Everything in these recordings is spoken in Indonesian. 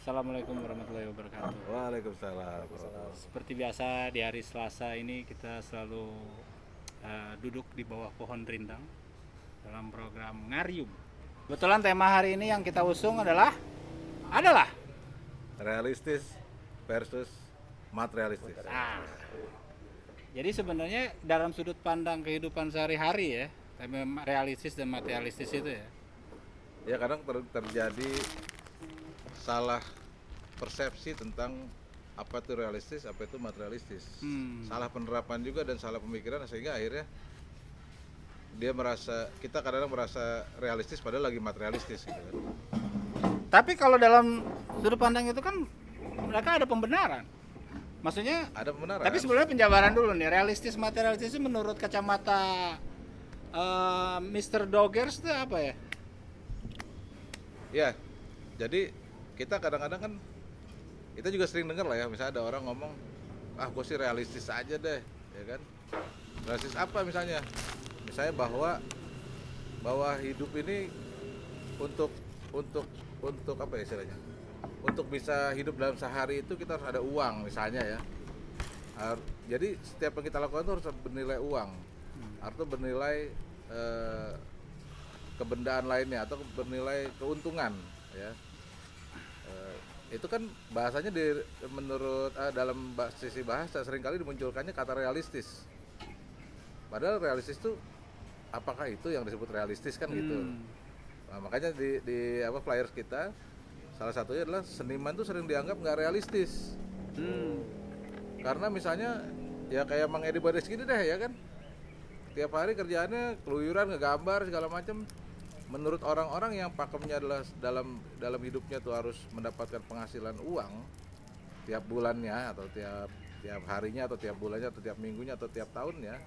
Assalamualaikum warahmatullahi wabarakatuh. Waalaikumsalam. Seperti biasa di hari Selasa ini kita selalu duduk di bawah pohon rindang dalam program Ngarium. Kebetulan tema hari ini yang kita usung adalah Realistis versus materialistis. Jadi sebenarnya dalam sudut pandang kehidupan sehari-hari ya, tema realistis dan materialistis itu ya. Ya kadang terjadi salah persepsi tentang apa itu realistis, apa itu materialistis. Salah penerapan juga dan salah pemikiran sehingga akhirnya kita kadang-kadang merasa realistis padahal lagi materialistis gitu kan. Tapi kalau dalam sudut pandang itu kan mereka ada pembenaran. Maksudnya Ada pembenaran. tapi sebenarnya penjabaran dulu nih, realistis materialistis itu menurut kacamata Mr. Doggers itu apa ya? Ya, jadi kita kadang-kadang kan kita juga sering dengar lah ya, misalnya ada orang ngomong, gue sih realistis aja deh, ya kan? Realistis apa misalnya? Misalnya bahwa hidup ini untuk apa ya istilahnya? Untuk bisa hidup dalam sehari itu kita harus ada uang misalnya ya. Jadi setiap yang kita lakukan itu harus bernilai uang, atau bernilai kebendaan lainnya atau bernilai keuntungan ya. Itu kan bahasanya menurut dalam sisi bahasa seringkali dimunculkannya kata realistis. Padahal realistis itu apakah itu yang disebut realistis kan gitu. Nah, makanya di flyers kita salah satunya adalah seniman tuh sering dianggap nggak realistis. Karena misalnya ya kayak Mang Edi Bades gini deh ya kan. Tiap hari kerjaannya keluyuran, ngegambar segala macam. Menurut orang-orang yang pakemnya adalah dalam hidupnya tuh harus mendapatkan penghasilan uang tiap bulannya atau tiap harinya atau tiap bulannya atau tiap minggunya atau tiap tahunnya,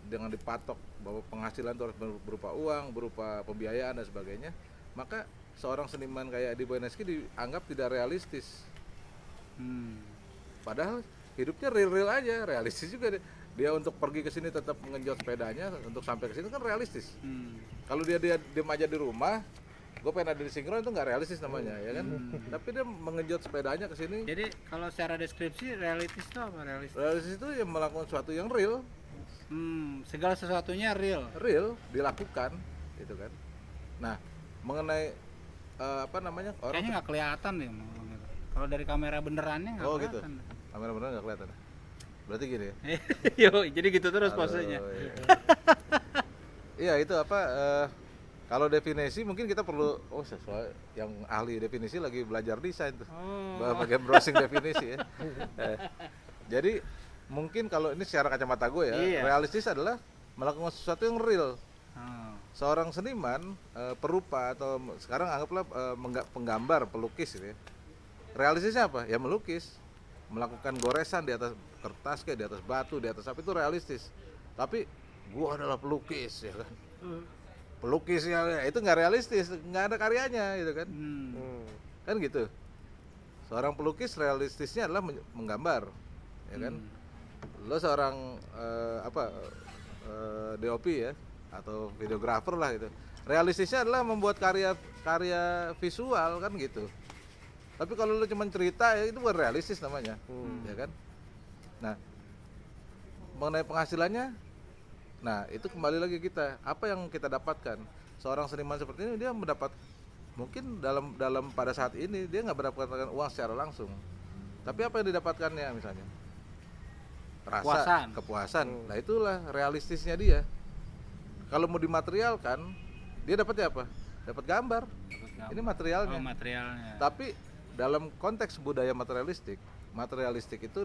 dengan dipatok bahwa penghasilan itu harus berupa uang, berupa pembiayaan dan sebagainya, maka seorang seniman kayak Edi Boyaneski dianggap tidak realistis. Padahal hidupnya real aja, realistis juga dia untuk pergi ke sini tetap mengenjot sepedanya untuk sampai ke sini kan realistis. Kalau dia diem aja di rumah, gue pengen ada di sinkron itu nggak realistis namanya ya kan. Tapi dia mengenjot sepedanya ke sini. Jadi kalau secara deskripsi realistis itu apa realistis? Realistis itu yang melakukan sesuatu yang real. Segala sesuatunya real Dilakukan gitu kan. Nah, mengenai orang kayaknya nggak kelihatan nih kalau dari kamera benerannya nggak kelihatan. Gitu. Kamera beneran nggak kelihatan. Berarti gini ya. Yo, jadi gitu terus posenya. Iya itu kalau definisi mungkin kita perlu sesuai yang ahli definisi lagi belajar desain tuh. Bagian browsing definisi ya. Jadi mungkin kalau ini secara kacamata gue ya, realistis adalah melakukan sesuatu yang real. Seorang seniman, perupa atau sekarang anggaplah penggambar, pelukis gitu ya. Realistisnya apa? Ya melukis, melakukan goresan di atas kertas kayak di atas batu, di atas apa itu realistis. Tapi gua adalah pelukis ya kan. Pelukisnya itu nggak realistis, nggak ada karyanya gitu kan. Kan gitu. Seorang pelukis realistisnya adalah menggambar, ya kan. Lo seorang DOP ya atau videografer lah gitu. Realistisnya adalah membuat karya visual kan gitu. Tapi kalau lo cuma cerita ya itu bukan realistis namanya, ya kan. Nah, mengenai penghasilannya, nah itu kembali lagi kita, apa yang kita dapatkan. Seorang seniman seperti ini dia mendapat mungkin dalam pada saat ini dia nggak mendapatkan uang secara langsung. Tapi apa yang didapatkannya misalnya? Rasa kepuasan. Nah itulah realistisnya dia. Kalau mau dimaterialkan, dia dapatnya apa? Dapat gambar. Ini materialnya. Materialnya. Tapi dalam konteks budaya materialistik itu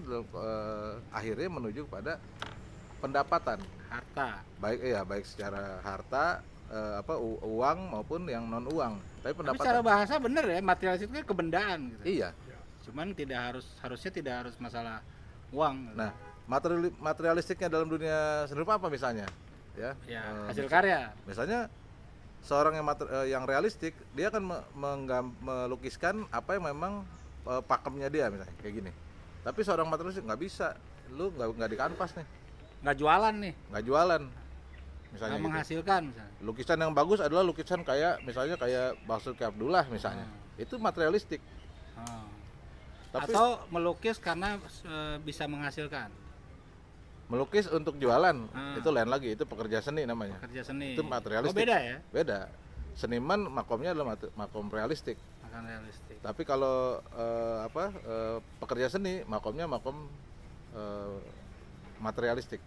akhirnya menuju pada pendapatan, harta. Baik secara harta, uang maupun yang non uang. Tapi pendapatan. Tapi secara bahasa bener ya, materialistik itu kebendaan gitu. Iya. Cuman harusnya tidak harus masalah uang. Nah, materialistiknya dalam dunia seni rupa apa misalnya? Ya, hasil karya. Misalnya seorang yang realistik dia akan melukiskan apa yang memang pakemnya dia misalnya kayak gini. Tapi seorang materialistik nggak bisa, lu nggak di kanvas nih, nggak jualan misalnya nggak gitu. menghasilkan misalnya. Lukisan yang bagus adalah lukisan kayak misalnya kayak Basuki Abdullah misalnya. Itu materialistik. Oh. Tapi Atau melukis karena bisa menghasilkan melukis untuk jualan Ah. itu lain lagi, itu pekerja seni namanya. kerja seni. Itu materialistik. Oh, beda ya? Beda. Seniman makomnya adalah makom realistik. Akan realistik. Tapi kalau pekerja seni makomnya makom materialistik.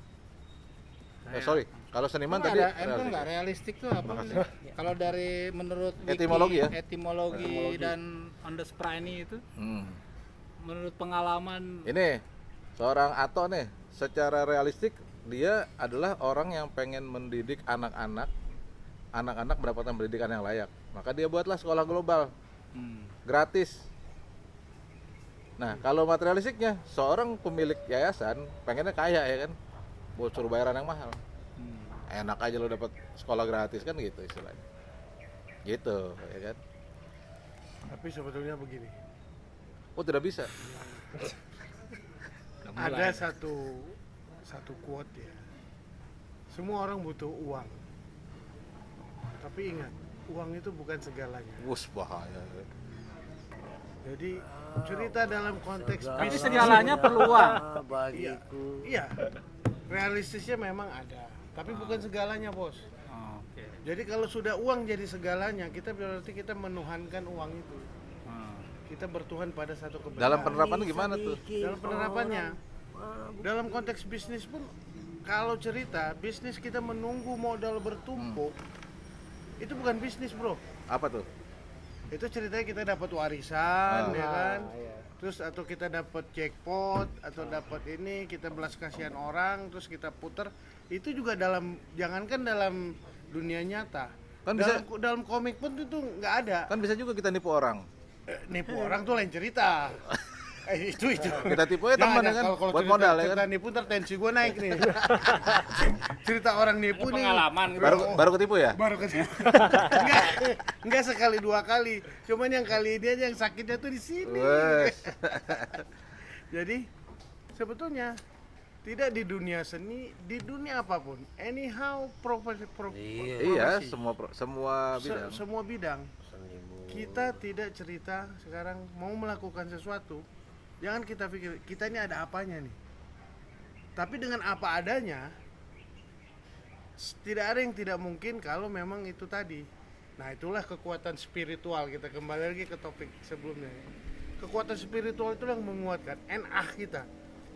Sorry, kalau seniman tadi Emang nggak realistik tuh apa? Makasih. Kalau dari menurut wiki, Etimologi ya? etimologi dan on the sprani itu, Hmm. menurut pengalaman Ini seorang Ato nih, secara realistik dia adalah orang yang pengen mendidik anak-anak mendapatkan pendidikan yang layak. Maka dia buatlah sekolah global gratis. Nah, kalau materialistiknya seorang pemilik yayasan pengennya kaya ya kan, buat suruh bayaran yang mahal. Enak aja lo dapat sekolah gratis kan gitu istilahnya. Gitu, ya kan? Tapi sebetulnya begini, Oh, tidak bisa. ada satu quote ya. Semua orang butuh uang. Tapi ingat, uang itu bukan segalanya. Wus bahaya. Jadi cerita dalam konteks tapi bisnis, segalanya perlu uang. iya, realistisnya memang ada. Tapi bukan segalanya, bos. Oh, oke. Jadi kalau sudah uang jadi segalanya, kita berarti kita menuhankan uang itu. Kita bertuhan pada satu kebenaran. Dalam penerapannya gimana tuh? Dalam penerapannya, dalam konteks bisnis pun, kalau cerita bisnis kita menunggu modal bertumpuk, itu bukan bisnis, bro. Apa tuh? Itu ceritanya kita dapat warisan, Ah. ya kan? Terus atau kita dapat jackpot atau dapat ini, kita belas kasihan orang, terus kita puter. Itu juga jangankan dalam dunia nyata. Kan dalam komik pun itu nggak ada. Kan bisa juga kita nipu orang. Nipu orang tuh lain cerita. Itu Kita tipu aja teman ya kan, kalau buat cerita, modal ya cerita kan. nipu ntar tensi gue naik nih. Cerita orang nipu nih. Pengalaman gitu. Baru ketipu ya? Baru ketemu. enggak sekali dua kali. Cuman yang kali ini aja yang sakitnya tuh di sini. Wes. Jadi sebetulnya tidak di dunia seni, di dunia apapun. Anyhow Iya, semua bidang. semua bidang. Kita tidak cerita sekarang mau melakukan sesuatu, jangan kita pikir kita ini ada apanya nih. Tapi dengan apa adanya, tidak ada yang tidak mungkin kalau memang itu tadi. Nah, itulah kekuatan spiritual. Kita kembali lagi ke topik sebelumnya. Kekuatan spiritual itu yang menguatkan kita,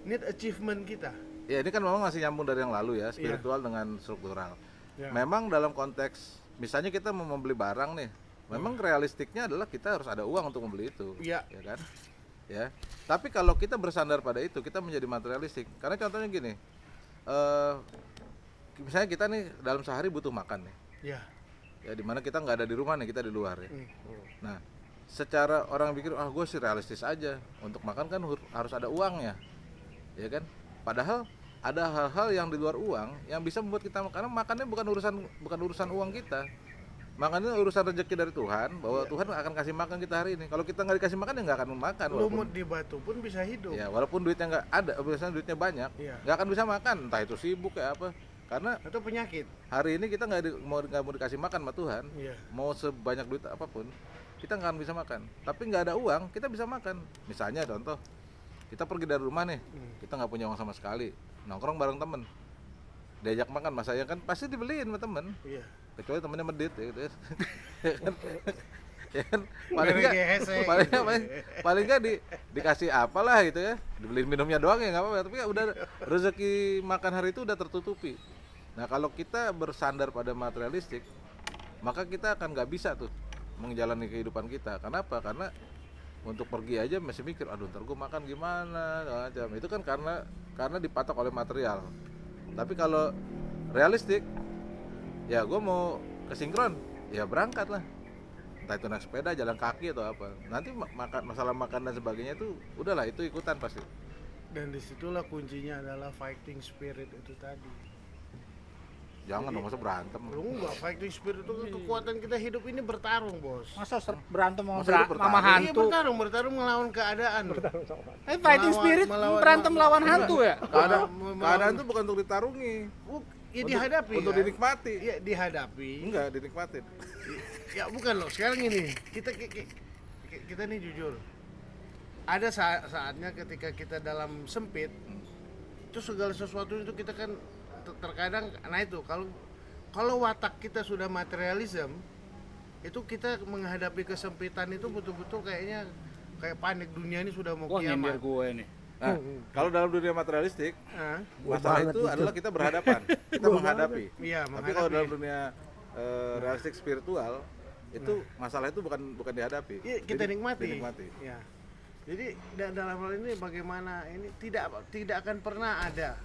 need achievement kita. Ya ini kan memang masih nyambung dari yang lalu ya, spiritual dengan struktural. Ya. Memang dalam konteks, misalnya kita mau membeli barang nih, memang realistiknya adalah kita harus ada uang untuk membeli itu, Iya. ya kan? Ya. Tapi kalau kita bersandar pada itu, kita menjadi materialistik. Karena contohnya gini, misalnya kita nih dalam sehari butuh makan nih, Ya. ya dimana kita nggak ada di rumah nih, kita di luar ya. Nah, secara orang pikir, gue sih realistis aja, untuk makan kan harus ada uangnya, ya kan? Padahal ada hal-hal yang di luar uang yang bisa membuat kita, karena makannya bukan urusan uang kita. Makannya urusan rezeki dari Tuhan, bahwa Tuhan akan kasih makan kita hari ini. Kalau kita nggak dikasih makan ya nggak akan makan. Lumut di batu pun bisa hidup. Ya walaupun duitnya nggak ada, biasanya duitnya banyak, Iya. nggak akan bisa makan. Entah itu sibuk kayak apa. Karena Atau penyakit. hari ini kita nggak mau dikasih makan sama Tuhan, Iya. mau sebanyak duit apapun, kita nggak akan bisa makan. Tapi nggak ada uang, kita bisa makan. Misalnya contoh, kita pergi dari rumah nih, kita nggak punya uang sama sekali, nongkrong bareng temen, diajak makan, mas saya kan pasti dibeliin sama temen. Iya. Kecuali temennya medit ya gitu. Ya kan paling Mereka nggak hesek. paling nggak dikasih apalah gitu ya, dibeliin minumnya doang ya nggak apa-apa, tapi ya udah rezeki makan hari itu udah tertutupi. Nah kalau kita bersandar pada materialistik, maka kita akan nggak bisa tuh menjalani kehidupan kita. Kenapa? Karena untuk pergi aja masih mikir, aduh ntar gue makan gimana, macam itu kan karena dipatok oleh material. Tapi kalau realistik, ya gue mau ke sinkron, ya berangkat lah, entah itu naik sepeda, jalan kaki atau apa. Nanti masalah makan dan sebagainya itu udahlah, itu ikutan pasti. Dan disitulah kuncinya adalah fighting spirit itu tadi. Jangan dong, masa berantem. Lu enggak, fighting spirit itu kan kekuatan kita hidup ini bertarung, bos. Masa berantem sama Masa itu sama bertarung? Iya, hantu? bertarung melawan keadaan. Fighting spirit berantem lawan hantu ya? Keadaan itu bukan untuk ditarungi, Ya dihadapi. untuk kan? dinikmati. Iya, dihadapi. Enggak, dinikmatin. Ya bukan loh, sekarang ini kita nih jujur. ada saatnya ketika kita dalam sempit, itu segala sesuatu itu kita kan terkadang, nah itu kalau watak kita sudah materialism, itu kita menghadapi kesempitan itu betul-betul kayaknya kayak panik, dunia ini sudah mau Wah, nyindir kiamat. gue nih. Nah, kalau dalam dunia materialistik, Nah, masalah itu adalah kita berhadapan, kita menghadapi. iya, Tapi kalau dalam menghadapi. dunia realistik spiritual, itu masalah itu bukan dihadapi. Iya, kita Jadi, nikmati. dinikmati. Ya. Jadi dalam hal ini bagaimana ini tidak akan pernah ada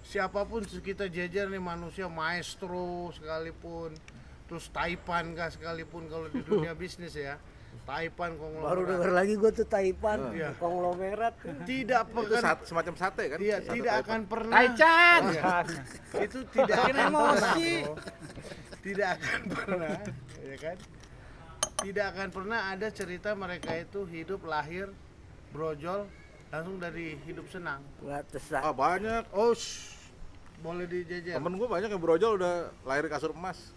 siapapun kita jajar nih, manusia maestro sekalipun, terus Taipan kah sekalipun kalau di dunia bisnis ya. Taipan Baru konglomerat. denger lagi gue tuh Taipan, Iya. konglomerat. Tidak Itu pernah semacam sate kan? Iya, Sate tidak Taipan. akan pernah. Taichan. Itu tidak Bikin akan emosi. pernah, bro. Tidak akan pernah, ya kan? Tidak akan pernah ada cerita mereka itu hidup lahir brojol langsung dari hidup senang. Nggak tesak. Ah, banyak. Oh, boleh dijajar. Temen gue banyak yang brojol udah lahir kasur emas.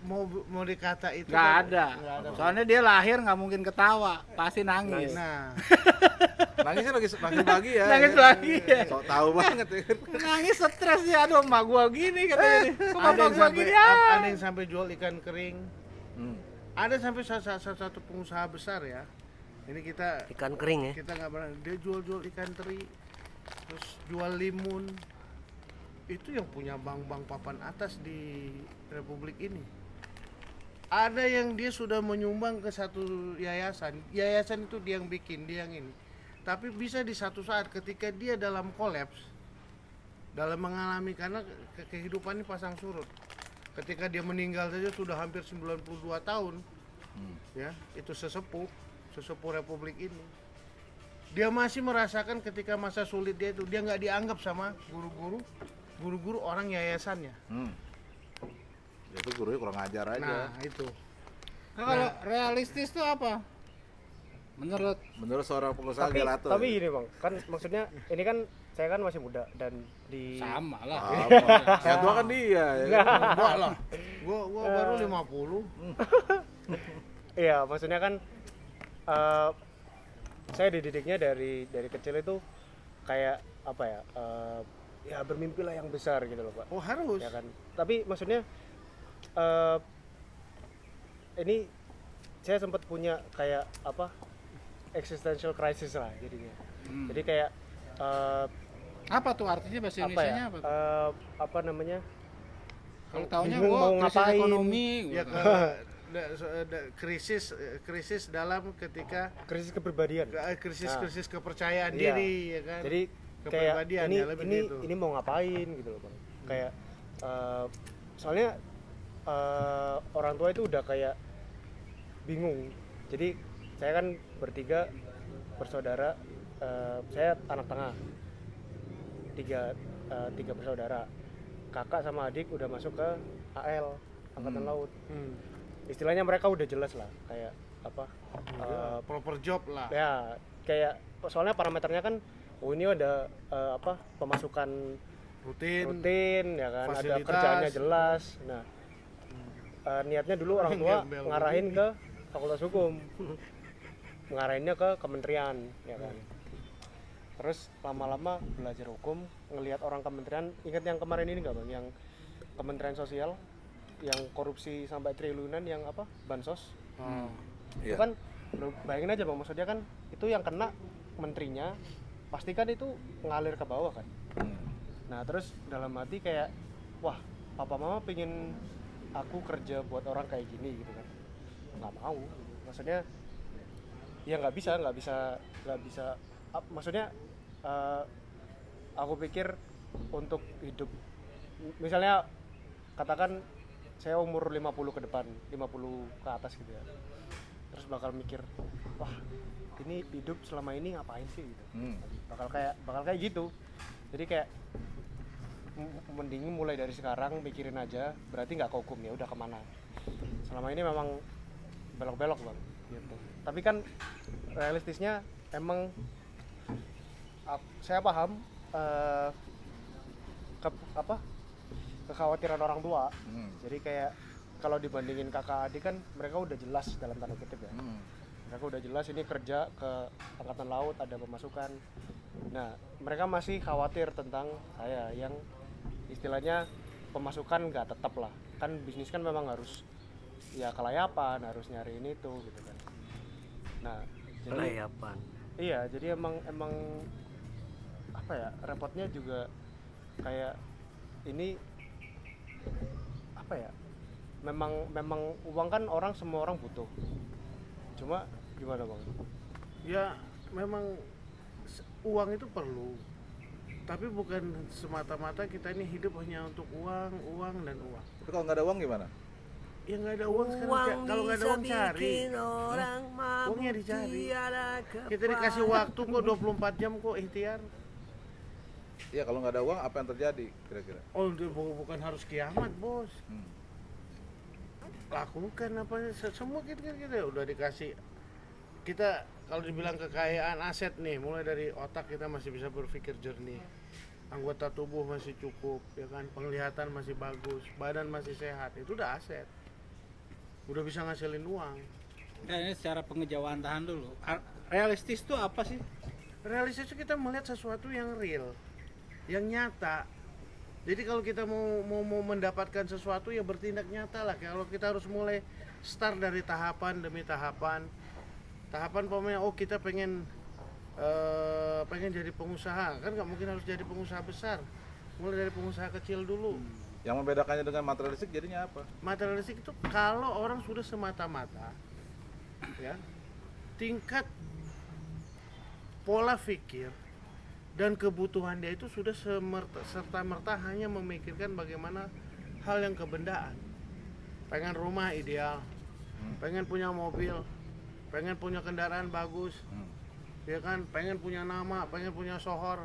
Mau dikata itu Nggak kan- ada. nggak ada. Soalnya dia lahir nggak mungkin ketawa, pasti nangis. Nah, Nangisnya nangis lagi ya. Nangis ya. lagi ya. Sok tahu banget ya. Nangis stres ya, aduh emak gua gini katanya nih. Kok ada emak yang gua sampai gini ya? ada yang sampai jual ikan kering. Hmm. Ada sampai salah satu pengusaha besar ya. Ini kita Ikan kering ya. kita nggak pernah, dia jual ikan teri, terus jual limun. Itu yang punya bank-bank papan atas di Republik ini. Ada yang dia sudah menyumbang ke satu yayasan itu dia yang bikin, dia yang ini. Tapi bisa di satu saat ketika dia dalam kolaps, dalam mengalami, karena kehidupan ini pasang surut. Ketika dia meninggal saja sudah hampir 92 tahun, ya, itu sesepuh Republik ini. Dia masih merasakan ketika masa sulit dia itu, dia nggak dianggap sama guru-guru orang yayasannya. Itu gurunya kurang ajar aja. Nah itu. Nah, kalau realistis tuh apa? Menurut seorang pengusaha gelato. tapi gini bang, kan maksudnya ini kan saya kan masih muda dan di Sama lah. Yang tua kan dia ya. kan? Enggak lah. Gua baru 50. iya maksudnya kan saya dididiknya dari kecil itu kayak apa ya, ya bermimpilah yang besar gitu loh pak, Oh harus. ya kan. Tapi maksudnya ini saya sempat punya kayak apa, existential crisis lah jadinya. Jadi kayak Apa tuh artinya bahasa apa ya, Indonesianya apa tuh? apa namanya, Kalau taunya bingung gua mau krisis ngapain. ekonomi Ya gua. krisis dalam ketika krisis kepribadian. krisis kepercayaan Iya. diri, ya kan. Jadi kayak Kepribadian ini ya, lebih ini gitu. ini mau ngapain gitu loh bang. Kayak soalnya orang tua itu udah kayak bingung. Jadi saya kan bertiga bersaudara, saya anak tengah, tiga bersaudara. Kakak sama adik udah masuk ke AL, angkatan laut. Istilahnya mereka udah jelas lah kayak apa, Proper job lah. ya kayak soalnya parameternya kan, oh ini ada apa, pemasukan rutin ya kan, ada Fasilitas. kerjaannya jelas. Nah niatnya dulu orang tua Gembel ngarahin ke fakultas hukum, ngarahinnya ke kementerian ya kan. Terus lama-lama belajar hukum, ngelihat orang kementerian, ingat yang kemarin ini nggak bang, yang Kementerian Sosial yang korupsi sampai triliunan, yang apa, bansos. Itu Iya. kan bayangin aja bang, maksudnya kan itu yang kena menterinya, pastikan itu ngalir ke bawah kan. Nah terus dalam hati kayak, wah papa mama pengen aku kerja buat orang kayak gini gitu kan, nggak mau. Maksudnya ya nggak bisa maksudnya aku pikir untuk hidup, misalnya katakan saya umur 50 ke depan, 50 ke atas gitu ya, terus bakal mikir, wah ini hidup selama ini ngapain sih gitu. bakal kayak gitu. Jadi kayak mending mulai dari sekarang mikirin aja, berarti nggak ke hukum, ya udah kemana. Selama ini memang belok-belok bang gitu. Tapi kan realistisnya emang saya paham kekhawatiran orang tua. Jadi kayak kalau dibandingin kakak adik kan mereka udah jelas dalam tanda kutip ya. mereka udah jelas ini kerja ke angkatan laut, ada pemasukan. Nah, mereka masih khawatir tentang saya yang istilahnya pemasukan nggak tetap lah. Kan bisnis kan memang harus ya kelayapan, harus nyari ini tuh gitu kan. Nah, jadi Kelayapan. iya, jadi emang apa ya, repotnya juga kayak ini apa ya? Memang uang kan semua orang butuh. Cuma gimana, Bang? Ya memang uang itu perlu, tapi bukan semata-mata kita ini hidup hanya untuk uang dan uang. Tapi kalau nggak ada uang gimana? Ya nggak ada uang sekarang, kalau nggak ada uang cari. Uangnya dicari. Kita dikasih waktu kok 24 jam kok ikhtiar. Iya, kalau nggak ada uang apa yang terjadi kira-kira? Oh, bukan harus kiamat, Bos. Hmm. Lakukan apa semua kita udah dikasih. Kita kalau dibilang kekayaan aset nih, mulai dari otak kita masih bisa berpikir jernih, anggota tubuh masih cukup, ya kan, penglihatan masih bagus, badan masih sehat, itu udah aset, udah bisa ngasilin uang. Nah, ini secara pengejauhan tahan dulu. Realistis tuh apa sih? Realistis itu kita melihat sesuatu yang real, yang nyata. Jadi kalau kita mau mendapatkan sesuatu ya bertindak nyata lah. Kalau kita harus mulai start dari tahapan demi tahapan. Tahapan pokoknya kita pengen jadi pengusaha, kan nggak mungkin harus jadi pengusaha besar. Mulai dari pengusaha kecil dulu. Yang membedakannya dengan materialistik jadinya apa? Materialistik itu kalau orang sudah semata-mata ya, tingkat pola pikir dan kebutuhan dia itu sudah serta-merta hanya memikirkan bagaimana hal yang kebendaan. Pengen rumah ideal, pengen punya mobil, pengen punya kendaraan bagus, ya kan, pengen punya nama, pengen punya sohor.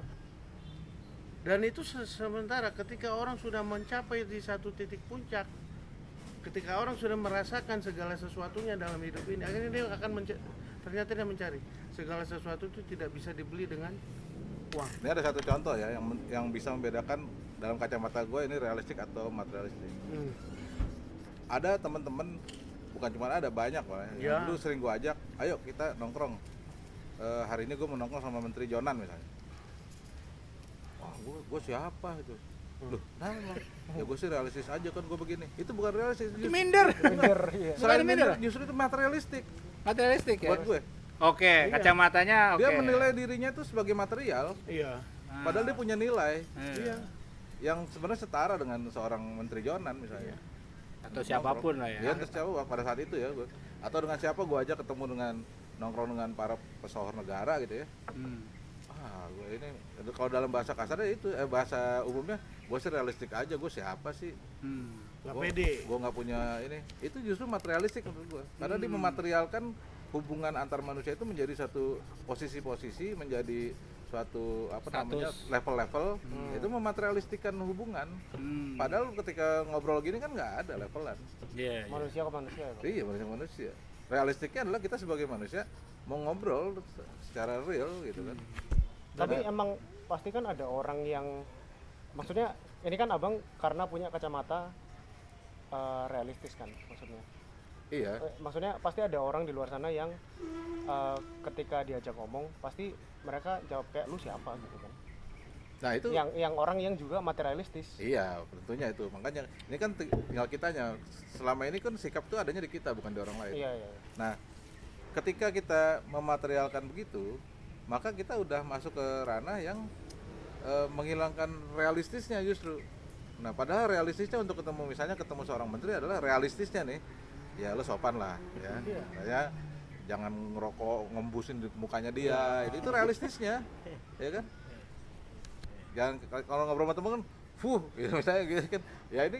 Dan itu sementara ketika orang sudah mencapai di satu titik puncak, ketika orang sudah merasakan segala sesuatunya dalam hidup ini, akhirnya dia akan ternyata dia mencari segala sesuatu itu tidak bisa dibeli dengan uang. Ini ada satu contoh ya yang bisa membedakan dalam kacamata gue ini realistik atau materialistik. Ada teman-teman, bukan cuma ada, banyak lah yang dulu sering gue ajak, ayo kita nongkrong, hari ini gue mau nongkrong sama Menteri Jonan misalnya. Wah, gue siapa itu? Loh, nah ya gue sih realistis aja kan, gue begini. Itu bukan realistis, Itu minder. Iya. selain minder, minder justru itu materialistik Materialistik ya. buat gue. Oke, kacamatanya oke. Dia menilai dirinya itu sebagai material, Iya. padahal dia punya nilai Iya. yang sebenarnya setara dengan seorang Menteri Jonan misalnya. Atau siapapun lah ya. Ya, terus siapa pada saat itu ya gue. Atau dengan siapa gue ajak ketemu dengan nongkrong dengan para pesohor negara gitu ya. Gue ini kalau dalam bahasa kasarnya itu bahasa umumnya gue sih realistik aja, gue siapa sih? Nggak pede. Gue nggak punya ini. Itu justru materialistik menurut gue. Karena dia mematerialkan hubungan antar manusia itu menjadi satu posisi-posisi, menjadi suatu apa Status. namanya level-level. Itu mematerialistikan hubungan. Padahal ketika ngobrol gini kan nggak ada levelan. Iya. Manusia ke manusia ya, Bang? Iya, manusia. Realistiknya adalah kita sebagai manusia mau ngobrol secara real gitu kan. Tapi emang pasti kan ada orang yang, maksudnya ini kan abang karena punya kacamata realistis kan maksudnya. Iya. Maksudnya pasti ada orang di luar sana yang ketika diajak ngomong pasti mereka jawab kayak lu siapa gitu kan. Nah itu. Yang orang yang juga materialistis. Iya, tentunya itu. Makanya ini kan tinggal kitanya. Selama ini kan sikap itu adanya di kita, bukan di orang lain. Iya. Nah, ketika kita mematerialkan begitu, maka kita udah masuk ke ranah yang menghilangkan realistisnya justru. Nah, padahal realistisnya untuk ketemu, misalnya ketemu seorang menteri adalah realistisnya nih, ya lo sopan lah, ya, saya jangan ngerokok ngembusin di mukanya dia, itu realistisnya, ya kan? Jangan kalau ngobrol sama temen kan, gitu, misalnya gitu kan, ya ini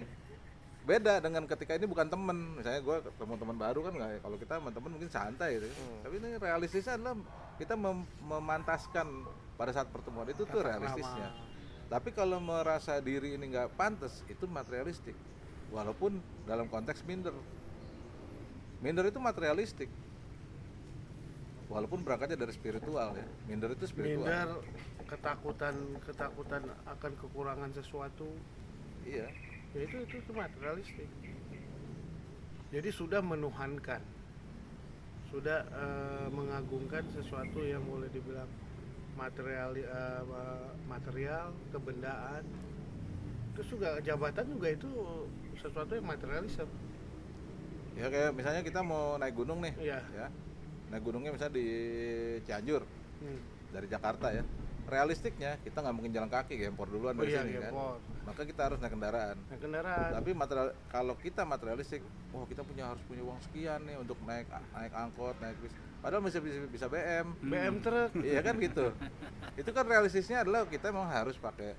beda dengan ketika ini bukan temen, misalnya gue ketemu teman baru kan nggak, kalau kita sama temen mungkin santai gitu, tapi ini realistisnya adalah kita memantaskan pada saat pertemuan itu tuh realistisnya. Tapi kalau merasa diri ini nggak pantas, itu materialistik, walaupun dalam konteks minder itu materialistik, walaupun berangkatnya dari spiritual ya, minder itu spiritual. Minder, ketakutan akan kekurangan sesuatu. Iya. Ya itu materialistik. Jadi sudah menuhankan, sudah mengagungkan sesuatu yang boleh dibilang material, kebendaan. Terus juga jabatan juga itu sesuatu yang materialisme. Ya kayak misalnya kita mau naik gunung nih, Iya. ya. Naik gunungnya misalnya di Cianjur Hmm. dari Jakarta ya. Realistiknya kita nggak mungkin jalan kaki, gempor duluan Oh dari iya, sini kan. gempor. Maka kita harus naik kendaraan. Nah, kendaraan. Tapi kalau kita materialistik, kita harus punya uang sekian nih untuk naik angkot, naik bis. Padahal bisa BM. BM truk. Iya kan gitu. Itu kan realistisnya adalah kita memang harus pakai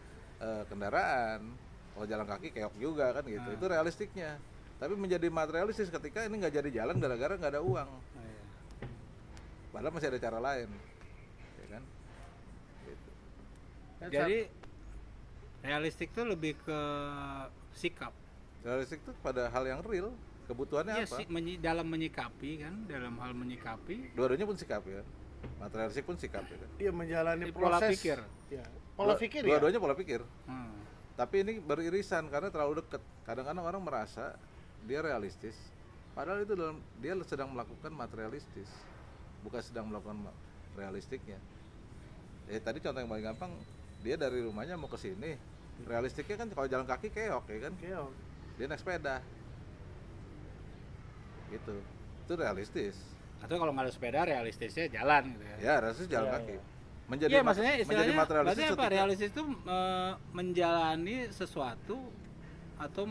kendaraan. Kalau jalan kaki keok juga kan gitu. Itu realistiknya. Tapi menjadi materialistis ketika ini nggak jadi jalan gara-gara nggak ada uang. Padahal masih ada cara lain, ya kan? Gitu. Jadi realistik tuh lebih ke sikap. Realistik itu pada hal yang real, kebutuhannya Iya apa? sih, dalam menyikapi kan, dalam hal menyikapi. Dua-duanya pun sikap ya. Materialistik pun sikap ya kan. Iya, menjalani Pola proses. pikir. Ya. Pola pikir ya. Dua-duanya pola pikir. Hmm. Tapi ini beririsan karena terlalu dekat. Kadang-kadang orang merasa dia realistis, padahal itu dia sedang melakukan materialistis, bukan sedang melakukan realistiknya. Tadi contoh yang paling gampang, dia dari rumahnya mau ke sini, realistiknya kan kalau jalan kaki keok ya kan, Keok. dia naik sepeda, gitu, itu realistis. Atau kalau nggak ada sepeda realistisnya jalan gitu ya. Ya realistis jalan Iya, kaki. iya. Iya, maksudnya menjadi istilahnya materialistis berarti apa? ketika- Realistis itu menjalani sesuatu atau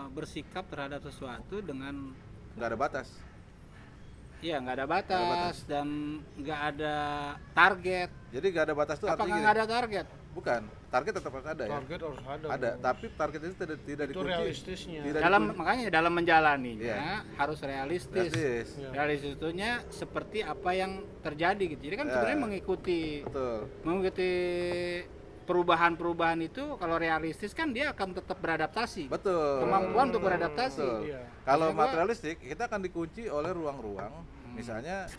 bersikap terhadap sesuatu dengan nggak ada batas. iya nggak ada Nggak ada batas dan nggak ada target. Jadi nggak ada batas itu Apakah artinya nggak ada target? bukan, target tetap ada ya. Target harus ada. Ada, tapi target itu tidak itu dikunci. realistisnya. Tidak Makanya dalam menjalaninya Iya. harus realistis. realistis. Iya. Realistis itunya seperti apa yang terjadi gitu. Jadi kan Ya. sebenarnya mengikuti Betul. perubahan-perubahan itu. Kalau realistis kan dia akan tetap beradaptasi. Betul. Kemampuan untuk beradaptasi. Betul. Iya. Kalau Maksud gua- materialistik kita akan dikunci oleh ruang-ruang, misalnya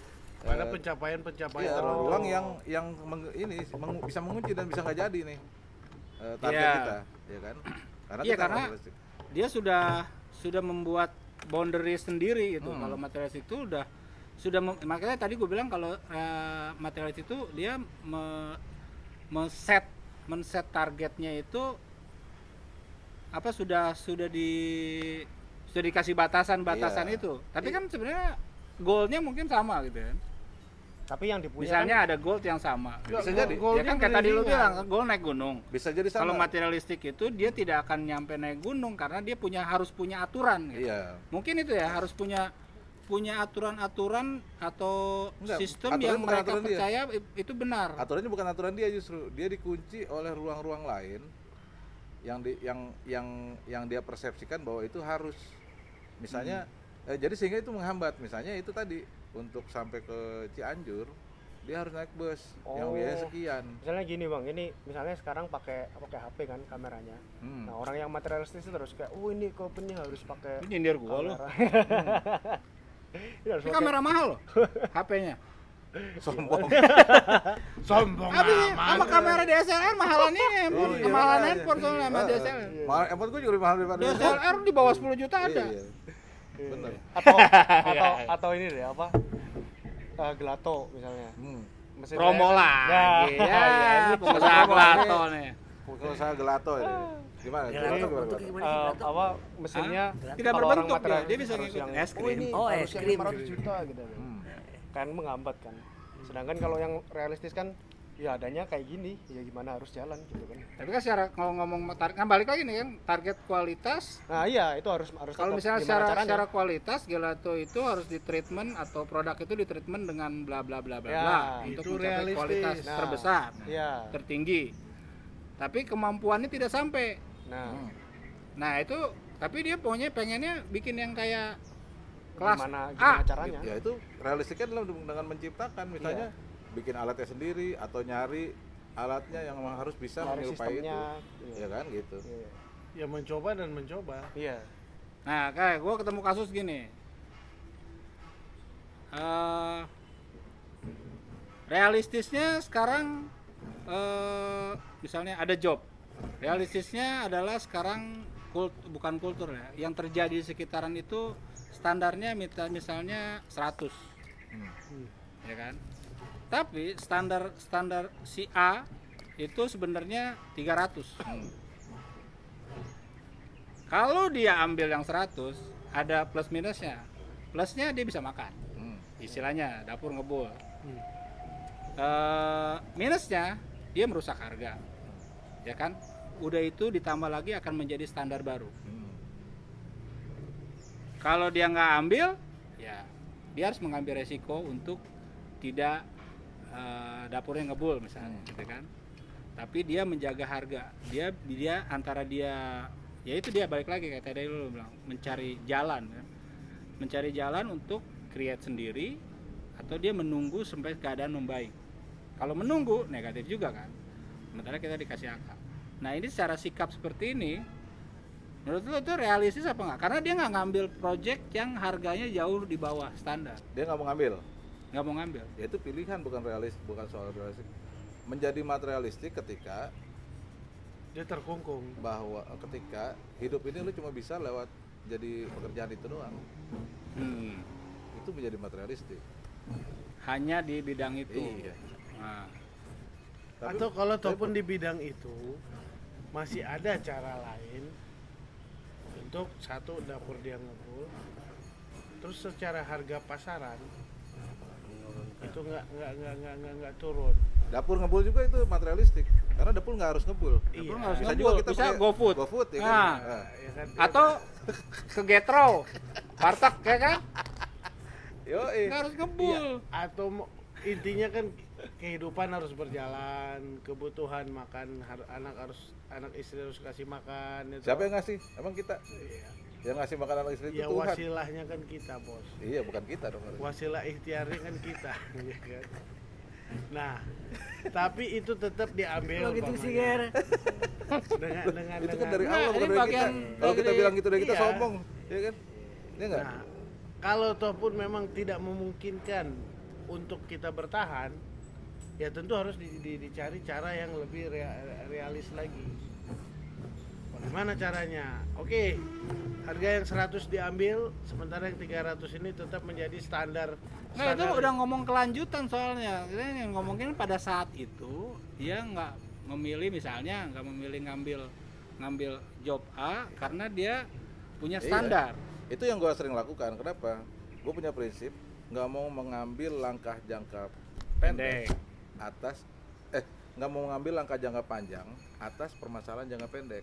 Pada eh, pencapaian-pencapaian iya, tertentu. ruang yang bisa mengunci dan bisa nggak jadi nih target Iya. kita, ya kan? Karena Iya, kita karena materialistik. dia sudah membuat boundary sendiri gitu. Kalau materialis itu makanya tadi gue bilang kalau materialis itu dia men-set targetnya itu apa sudah dikasih batasan-batasan Iya. itu. Tapi kan sebenarnya goalnya mungkin sama gitu kan. Tapi yang dipunya Misalnya ada goal yang sama. Bisa jadi. Ya kan kayak tadi lu bilang goal naik gunung. Bisa jadi sama. Kalau materialistik itu dia tidak akan nyampe naik gunung karena dia harus punya aturan gitu. Iya. Mungkin itu ya harus punya aturan-aturan atau Enggak, sistem aturan yang bukan mereka aturan dia. percaya itu benar. Aturannya bukan aturan dia, justru dia dikunci oleh ruang-ruang lain yang dia persepsikan bahwa itu harus, misalnya jadi sehingga itu menghambat. Misalnya itu tadi untuk sampai ke Cianjur dia harus naik bus yang biaya sekian. Misalnya gini bang, ini misalnya sekarang pakai HP kan kameranya. Nah orang yang materialistis itu terus kayak, ini company harus pakai Ini nyindir gua loh. Ini harus Ini pakai- kamera mahal loh HP-nya. Sombong. Sombong Tapi amat. sama kamera DSLR mahalan ini handphone, Iya, kemahalan makanya. handphone soalnya sama DSLR. Mahal, empot gue juga lebih mahal daripada DSLR di bawah 10 juta ada. Iya. Bener. atau ini deh apa? Gelato misalnya. Mesin Promo saya- lagi. Nah, Ya, ini pengusaha gelato nih. Kalau saya gelato ya. Gimana? Gelato gimana? apa mesinnya Tidak kalau orang berbentuk dia, materialistis dia bisa harus ngikutin yang, es krim. ini Oh, harus es yang krim. 500 juta gitu kan menghambat kan. Sedangkan kalau yang realistis kan ya adanya kayak gini, ya gimana harus jalan gitu kan. Tapi kan secara kalau ngomong kan balik lagi nih kan target kualitas. Nah iya itu harus Kalau tetap misalnya gimana caranya. secara kualitas gelato itu harus ditreatment atau produk itu ditreatment dengan bla bla bla bla Ya, bla itu untuk mencapai realistis. kualitas Nah. terbesar, Iya. tertinggi. Tapi kemampuannya tidak sampai. Nah, Nah itu tapi dia pengennya bikin yang kayak kelas gimana A. caranya? Ya itu realistiknya adalah dengan menciptakan misalnya bikin alatnya sendiri atau nyari alatnya yang memang harus bisa Nyari menyerupai itu. sistemnya, Ya kan gitu. Iya. Ya mencoba dan mencoba. Iya. Nah kayak gue ketemu kasus gini. Realistisnya sekarang misalnya ada job. Realistisnya adalah sekarang bukan kultur ya. Yang terjadi di sekitaran itu standarnya misalnya 100. ya kan? Tapi standar si A itu sebenarnya 300. Kalau dia ambil yang 100, ada plus minusnya. Plusnya dia bisa makan. Istilahnya dapur ngebul. Minusnya dia merusak harga. Ya kan? Udah itu ditambah lagi akan menjadi standar baru. Kalau dia nggak ambil, ya dia harus mengambil resiko untuk tidak dapurnya ngebul misalnya, gitu kan. Tapi dia menjaga harga. Dia antara dia, ya itu dia balik lagi kayak tadi lu bilang, mencari jalan kan. Mencari jalan untuk create sendiri atau dia menunggu sampai keadaan membaik. Kalau menunggu negatif juga kan. Sementara kita dikasih akal. Nah, ini secara sikap seperti ini menurut lo itu realistis apa enggak? Karena dia nggak ngambil project yang harganya jauh di bawah standar. Dia nggak mau ngambil. Nggak mau ngambil. Ya itu pilihan, bukan soal realistik. Menjadi materialistik ketika Dia terkungkung. bahwa ketika hidup ini lu cuma bisa lewat jadi pekerjaan itu doang. Itu menjadi materialistik. Hanya di bidang itu. Iya. Nah, Atau kalau ataupun di bidang itu masih ada cara lain untuk satu dapur dia ngebul, terus secara harga pasaran itu nggak turun. Dapur ngebul juga itu materialistik. Karena dapur nggak harus ngebul. Iya. harus Bisa ngebul, juga kita bisa pakai GoFood. GoFood ya Nah. kan. Nah. Ya kan? Atau ke Getro, Warteg ya kan? Yoi. Nggak harus ngebul. Atau intinya kan kehidupan harus berjalan, kebutuhan makan anak istri harus kasih makan. Itu. Siapa yang ngasih? Emang kita? Iya. Yang ngasih makan anak istri itu Ya Tuhan. wasilahnya kan kita, Bos. Iya, bukan kita dong. Wasilah ikhtiarnya kan kita, ya kan? Nah, tapi itu tetap diambil. Kalau gitu sih, umpamanya. Ger. dengan Itu kan dari Nah, Allah, bukan ini dari kita. bagian Kalau kita dari- bilang gitu dari kita iya. sombong, ya kan? Iya enggak? Nah, kalau toh pun memang tidak memungkinkan untuk kita bertahan, ya tentu harus dicari cara yang lebih realis lagi. Bagaimana caranya? Oke, harga yang 100 diambil, sementara yang 300 ini tetap menjadi standar. Nah, itu udah ngomong kelanjutan soalnya. Kita yang ngomongin pada saat itu dia nggak memilih, misalnya nggak memilih ngambil job A karena dia punya Iya. standar. Itu yang gue sering lakukan. Kenapa? Gue punya prinsip nggak mau mengambil langkah jangka pendek atas nggak mau mengambil langkah jangka panjang atas permasalahan jangka pendek.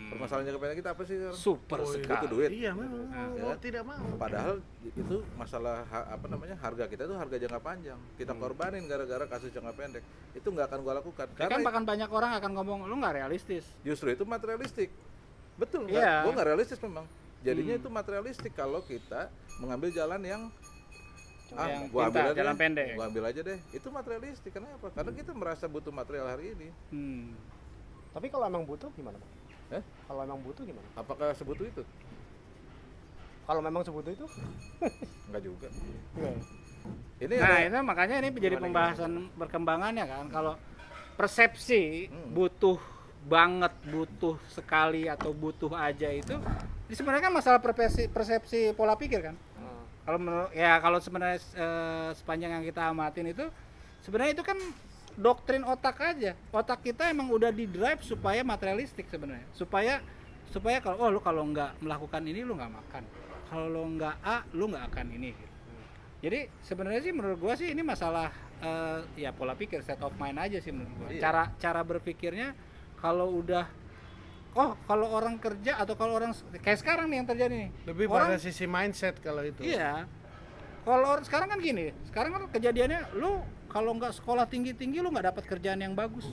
Permasalahan jangka pendek kita apa sih? Sekarang? Super Oh, sekali. Butuh duit. Iya, memang ya mau kan? tidak mau. Padahal itu masalah harga kita itu harga jangka panjang. Kita korbanin gara-gara kasus jangka pendek. Itu nggak akan gue lakukan. Ya kan Karena bahkan banyak orang akan ngomong lu nggak realistis. justru itu materialistik. Betul, Iya. gue nggak realistis memang. Jadinya itu materialistik kalau kita mengambil jalan yang Yang gua ambil pintar, aja jalan deh. pendek. Gua ambil aja deh. Itu materialistik. Kenapa? Karena kita merasa butuh material hari ini. Tapi kalau emang butuh gimana, Bang? Kalau emang butuh gimana? Apakah sebutuh itu? Kalau memang sebutuh itu? Enggak juga. Enggak. Ini Nah, ada- itu makanya ini menjadi Gimana, pembahasan berkembangannya kan. Kalau persepsi butuh banget, butuh sekali atau butuh aja itu sebenarnya kan masalah persepsi pola pikir kan. Kalau kalau sebenarnya sepanjang yang kita amatin itu sebenarnya itu kan doktrin otak aja. Otak kita emang udah di drive supaya materialistik sebenarnya. Supaya kalau lu kalau nggak melakukan ini lu nggak makan. Kalau lu nggak A, lu nggak akan ini gitu. Jadi sebenarnya sih menurut gua sih ini masalah ya pola pikir, state of mind aja sih menurut gua. Iya. Cara berpikirnya kalau udah kalau orang kerja atau kalau orang kayak sekarang nih yang terjadi nih. Lebih Orang- pada sisi mindset kalau itu. Iya. Kalau orang sekarang kan gini, sekarang kan kejadiannya lu kalau nggak sekolah tinggi-tinggi lu nggak dapat kerjaan yang bagus.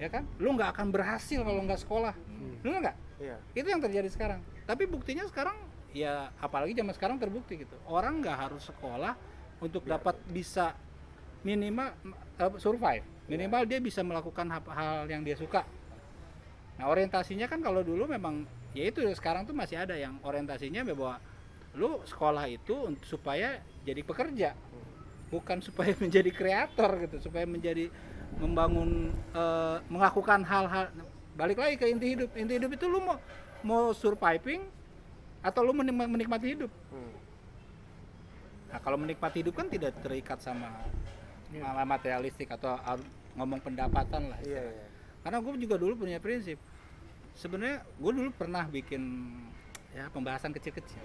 Ya kan? Lu nggak akan berhasil kalau nggak sekolah. Benar nggak? Iya. Itu yang terjadi sekarang. Tapi buktinya sekarang ya apalagi zaman sekarang terbukti gitu. Orang nggak harus sekolah untuk dapat bisa minimal survive. Minimal dia bisa melakukan hal yang dia suka. Nah, orientasinya kan kalau dulu memang ya itu sekarang tuh masih ada yang orientasinya bahwa lu sekolah itu supaya jadi pekerja. Bukan supaya menjadi kreator gitu, supaya menjadi membangun melakukan hal-hal balik lagi ke inti hidup. Inti hidup itu lu mau surviving atau lu menikmati hidup. Nah, kalau menikmati hidup kan tidak terikat sama materialistik atau ngomong pendapatan lah. Iya, istilahnya. iya. Karena gue juga dulu punya prinsip. Sebenarnya gue dulu pernah bikin ya pembahasan kecil-kecil.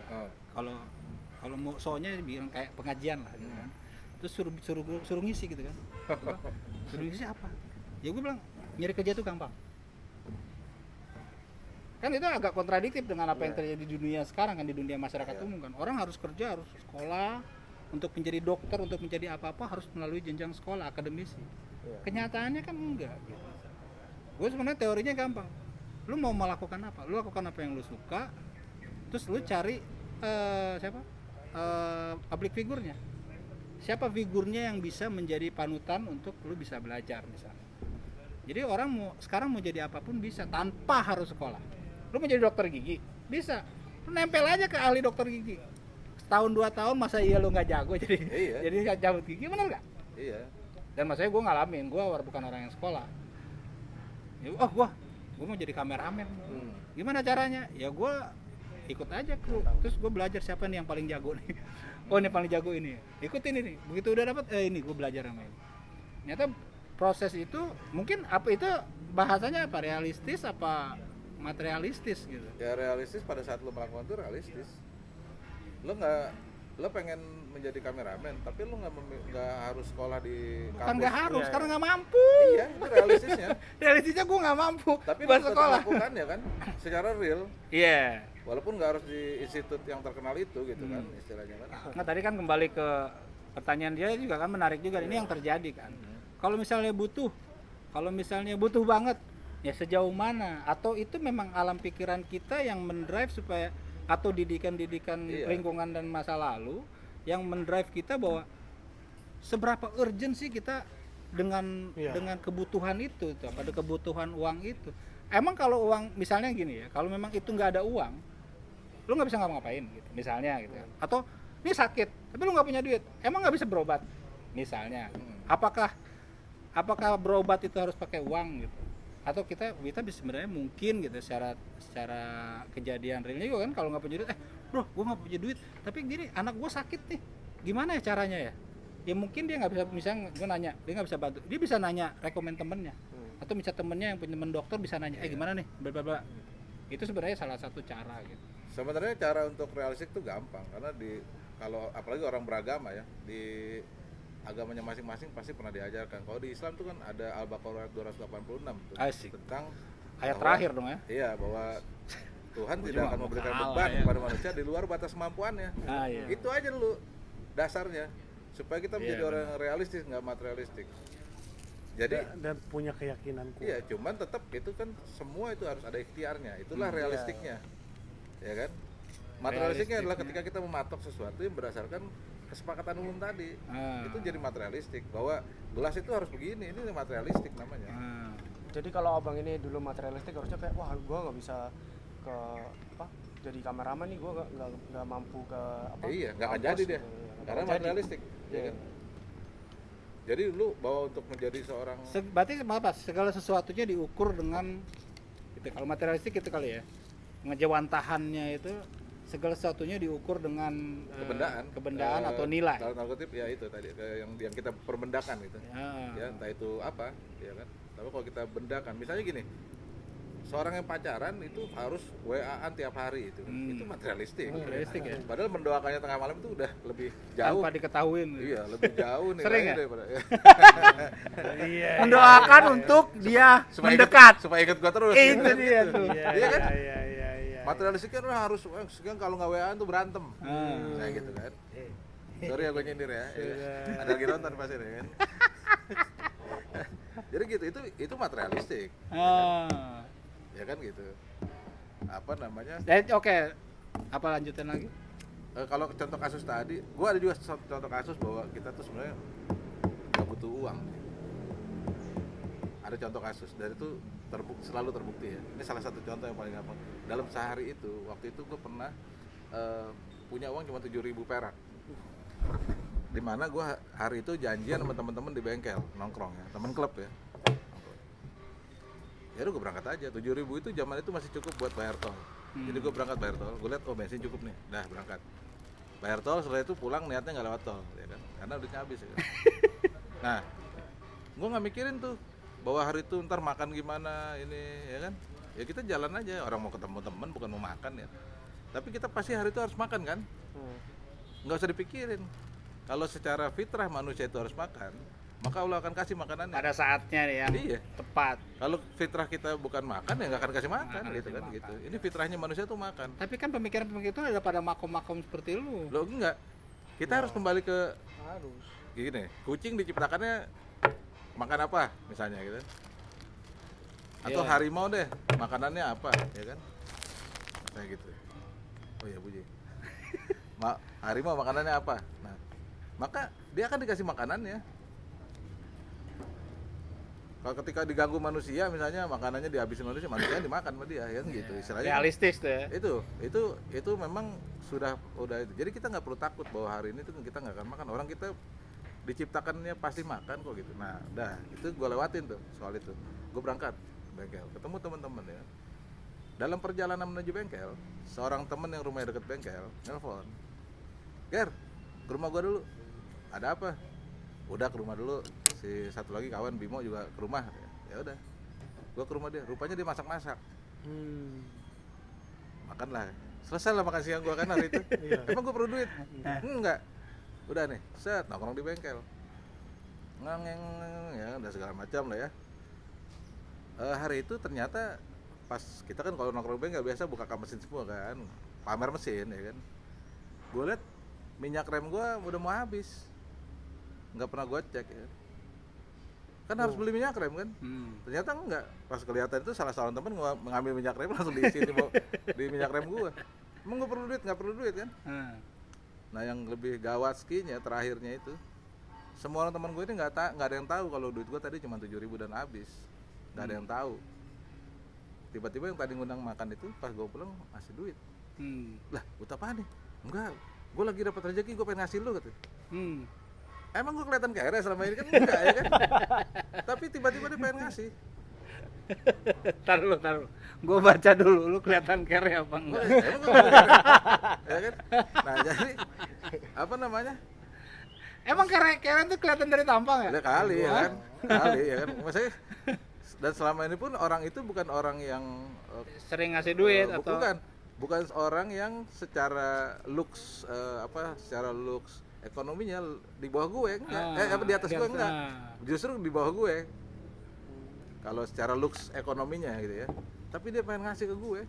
Kalau mau soalnya bilang kayak pengajian lah gitu kan. Terus suruh ngisi gitu kan. Suruh ngisi apa? Ya gue bilang nyari kerja itu gampang. Kan itu agak kontradiktif dengan apa yang terjadi di dunia sekarang kan, di dunia masyarakat umum kan. Orang harus kerja, harus sekolah, untuk menjadi dokter, untuk menjadi apa-apa harus melalui jenjang sekolah akademisi. Kenyataannya kan enggak gitu. Gue sebenarnya teorinya gampang. Lu mau melakukan apa? Lu lakukan apa yang lu suka. Terus lu cari public figurnya. Siapa figurnya yang bisa menjadi panutan untuk lu bisa belajar misalnya. Jadi orang sekarang mau jadi apapun bisa tanpa harus sekolah. Lu mau jadi dokter gigi bisa, lu nempel aja ke ahli dokter gigi. Setahun 2 tahun masa iya lu nggak jago jadi nggak cabut gigi, bener nggak? Iya. Dan maksudnya gue ngalamin, gue bukan orang yang sekolah. Ya, gue mau jadi kameramen. Gimana caranya? Ya gue ikut aja kru, terus gue belajar siapa nih yang paling jago nih. Oh ini paling jago ini, ikutin ini. Begitu udah dapat, ini gue belajar sama ini. Ternyata proses itu mungkin apa itu bahasanya apa, realistis apa materialistis gitu. Ya realistis pada saat lo melakukan itu realistis. Lo pengen menjadi kameramen, tapi lo nggak harus sekolah di kampus. Kan nggak harus, karena nggak mampu. Iya, itu realistisnya. Realistisnya gue nggak mampu. Tapi lo buat tetap sekolah. lakukan ya kan, secara real. Iya. Walaupun nggak harus di institut yang terkenal itu gitu kan, istilahnya kan. Nah tadi kan kembali ke pertanyaan dia juga kan menarik juga. Ini yang terjadi kan. Kalau misalnya butuh banget, ya sejauh mana? Atau itu memang alam pikiran kita yang mendrive supaya, atau didikan-didikan lingkungan dan masa lalu yang mendrive kita bahwa seberapa urgent sih kita dengan kebutuhan itu, pada kebutuhan uang itu. Emang kalau uang misalnya gini ya, kalau memang itu nggak ada uang, lu nggak bisa ngapa-ngapain gitu, misalnya gitu kan. Atau ini sakit, tapi lu nggak punya duit, emang nggak bisa berobat, misalnya. Apakah berobat itu harus pakai uang gitu? Atau kita bisa sebenarnya mungkin gitu secara kejadian realnya juga kan, kalau nggak punya duit, bro, gue nggak punya duit, tapi gini anak gue sakit nih, gimana ya caranya ya? Ya mungkin dia nggak bisa, misalnya gue nanya, dia nggak bisa bantu, dia bisa nanya rekomen temennya, atau misalnya temennya yang punya temen dokter bisa nanya, gimana nih, bla bla bla. Itu sebenarnya salah satu cara gitu. Sebenarnya cara untuk realistik itu gampang, karena kalau apalagi orang beragama ya, di agamanya masing-masing pasti pernah diajarkan. Kalau di Islam tuh kan ada Al-Baqarah 286 tuh, tentang ayat terakhir dong ya. Iya, bahwa Tuhan Gua tidak juga akan mau memberikan kalah beban ya. kepada manusia di luar batas kemampuannya. Iya. Itu aja dulu dasarnya, supaya kita menjadi orang yang realistis, nggak materialistik. Jadi dan punya keyakinan kuat. iya, cuman tetap itu kan semua itu harus ada ikhtiarnya. Itulah realistiknya. Ya kan? Materialistiknya adalah ketika kita mematok sesuatu yang berdasarkan kesepakatan umum tadi. Itu jadi materialistik, bahwa gelas itu harus begini, ini materialistik namanya. Jadi kalau abang ini dulu materialistik, harusnya kayak wah gue nggak bisa ke jadi kameramen nih, gue nggak mampu ke Iya, nggak akan jadi dia, karena materialistik. Ya kan? Jadi lu bahwa untuk menjadi seorang Berarti segala sesuatunya diukur dengan gitu. Kalau materialistik itu kali ya, ngejawantahannya itu segala sesuatunya diukur dengan kebendaan atau nilai. Dalam kutip ya itu tadi yang kita perbendakan gitu. Ya entah itu apa, ya kan. Tapi kalau kita bendakan, misalnya gini, seorang yang pacaran itu harus WA-an tiap hari itu materialistik. Materialistik ya. Padahal mendoakannya tengah malam itu udah lebih jauh. Tanpa diketahuin. Iya, lebih jauh nih. Sering ya? Daripada, ya. Mendoakan untuk dia mendekat. Supaya ikut gua terus. Itu dia tuh. Iya kan? Iya. Materialistik kan harus sekian kalau nggak WA-an tuh berantem. Kayak gitu kan. Sorry ya gue nyindir ya. Ada lagi nonton pasti ya kan. Jadi gitu, itu materialistik. Ya kan gitu. Apa namanya? Oke. Apa lanjutin lagi? Kalau contoh kasus tadi, gue ada juga contoh kasus bahwa kita tuh sebenarnya nggak butuh uang. Ada contoh kasus dari itu selalu terbukti ya. Ini salah satu contoh yang paling gampang. Dalam sehari itu, waktu itu gue pernah punya uang cuma 7.000 perak. Dimana gue hari itu janjian sama teman-teman di bengkel nongkrong ya, teman klub ya. Ya udah gue berangkat aja. 7.000 itu zaman itu masih cukup buat bayar tol. Jadi gue berangkat bayar tol. Gue lihat bensin cukup nih, dah berangkat. bayar tol, setelah itu pulang niatnya nggak lewat tol, ya kan? Karena duitnya habis, ya kan? Nah, gue nggak mikirin tuh bahwa hari itu ntar makan gimana ini, ya kan? Ya kita jalan aja, orang mau ketemu teman bukan mau makan ya. Tapi kita pasti hari itu harus makan kan? Nggak usah dipikirin. Kalau secara fitrah manusia itu harus makan, maka Allah akan kasih makanannya. Pada saatnya yang Iya. tepat. Kalau fitrah kita bukan makan ya nggak akan kasih makan, Nggak akan gitu kasih kan makan. gitu. Ini fitrahnya manusia tuh makan. Tapi kan pemikiran-pemikiran itu ada pada makom-makom seperti lu. Loh enggak. Kita harus kembali ke Harus. gini, kucing diciptakannya makan apa misalnya gitu. Atau Iya. harimau deh, makanannya apa, ya kan? Kayak gitu. Oh iya Buji. Harimau makanannya apa? Nah, maka dia akan dikasih makanannya. Kalau ketika diganggu manusia misalnya makanannya dihabisin manusia dimakan sama dia, ya kan gitu. Istilahnya kan Realistis tuh ya. itu memang udah itu. Jadi kita nggak perlu takut bahwa hari ini tuh kita nggak akan makan. Orang kita diciptakannya pasti makan kok gitu. Nah, itu gue lewatin tuh soal itu. Gue berangkat ke bengkel, ketemu teman-teman ya. Dalam perjalanan menuju bengkel, seorang teman yang rumahnya deket bengkel nelpon, "Ger, ke rumah gue dulu. Ada apa?" Udah ke rumah dulu. Si satu lagi kawan Bimo juga ke rumah. Ya udah, gue ke rumah dia. Rupanya dia masak-masak. Makanlah. Selesai lah makan siang gue kan hari itu. Emang gue perlu duit? Enggak. Udah nih, set nongkrong di bengkel. Ngeng ya, udah segala macam lah ya. Hari itu ternyata pas kita kan kalau nongkrong di bengkel biasa buka mesin semua kan, pamer mesin ya kan. Gue liat minyak rem gue udah mau habis, nggak pernah gue cek ya. Kan harus beli minyak rem kan. Ternyata enggak. Pas kelihatan itu salah seorang teman mengambil minyak rem langsung diisi di minyak rem gue. Emang gue perlu duit? Nggak perlu duit kan. Nah yang lebih gawat skinya terakhirnya itu, semua orang teman gue ini nggak ada yang tahu kalau duit gue tadi cuma 7.000 dan habis. Nggak ada yang tahu. Tiba-tiba yang tadi ngundang makan itu pas gue pulang ngasih duit. Lah, buat apa nih? Enggak, gue lagi dapat rezeki, gue pengen ngasih lu gitu. Emang gue kelihatan kere selama ini kan enggak ya kan? Tapi tiba-tiba dia pengen ngasih. Taruh. Gue baca dulu, lu kelihatan kere apa enggak? Emang gue kelihatan kere? Ya kan? Nah jadi apa namanya? Emang kere itu kelihatan dari tampang ya? Ya kali ya kan? Kali ya kan? Maksudnya dan selama ini pun orang itu bukan orang yang Sering ngasih duit atau bukan orang yang secara looks secara looks ekonominya di bawah gue enggak, di atas gue enggak, justru di bawah gue kalau secara looks ekonominya gitu ya, tapi dia pengen ngasih ke gue.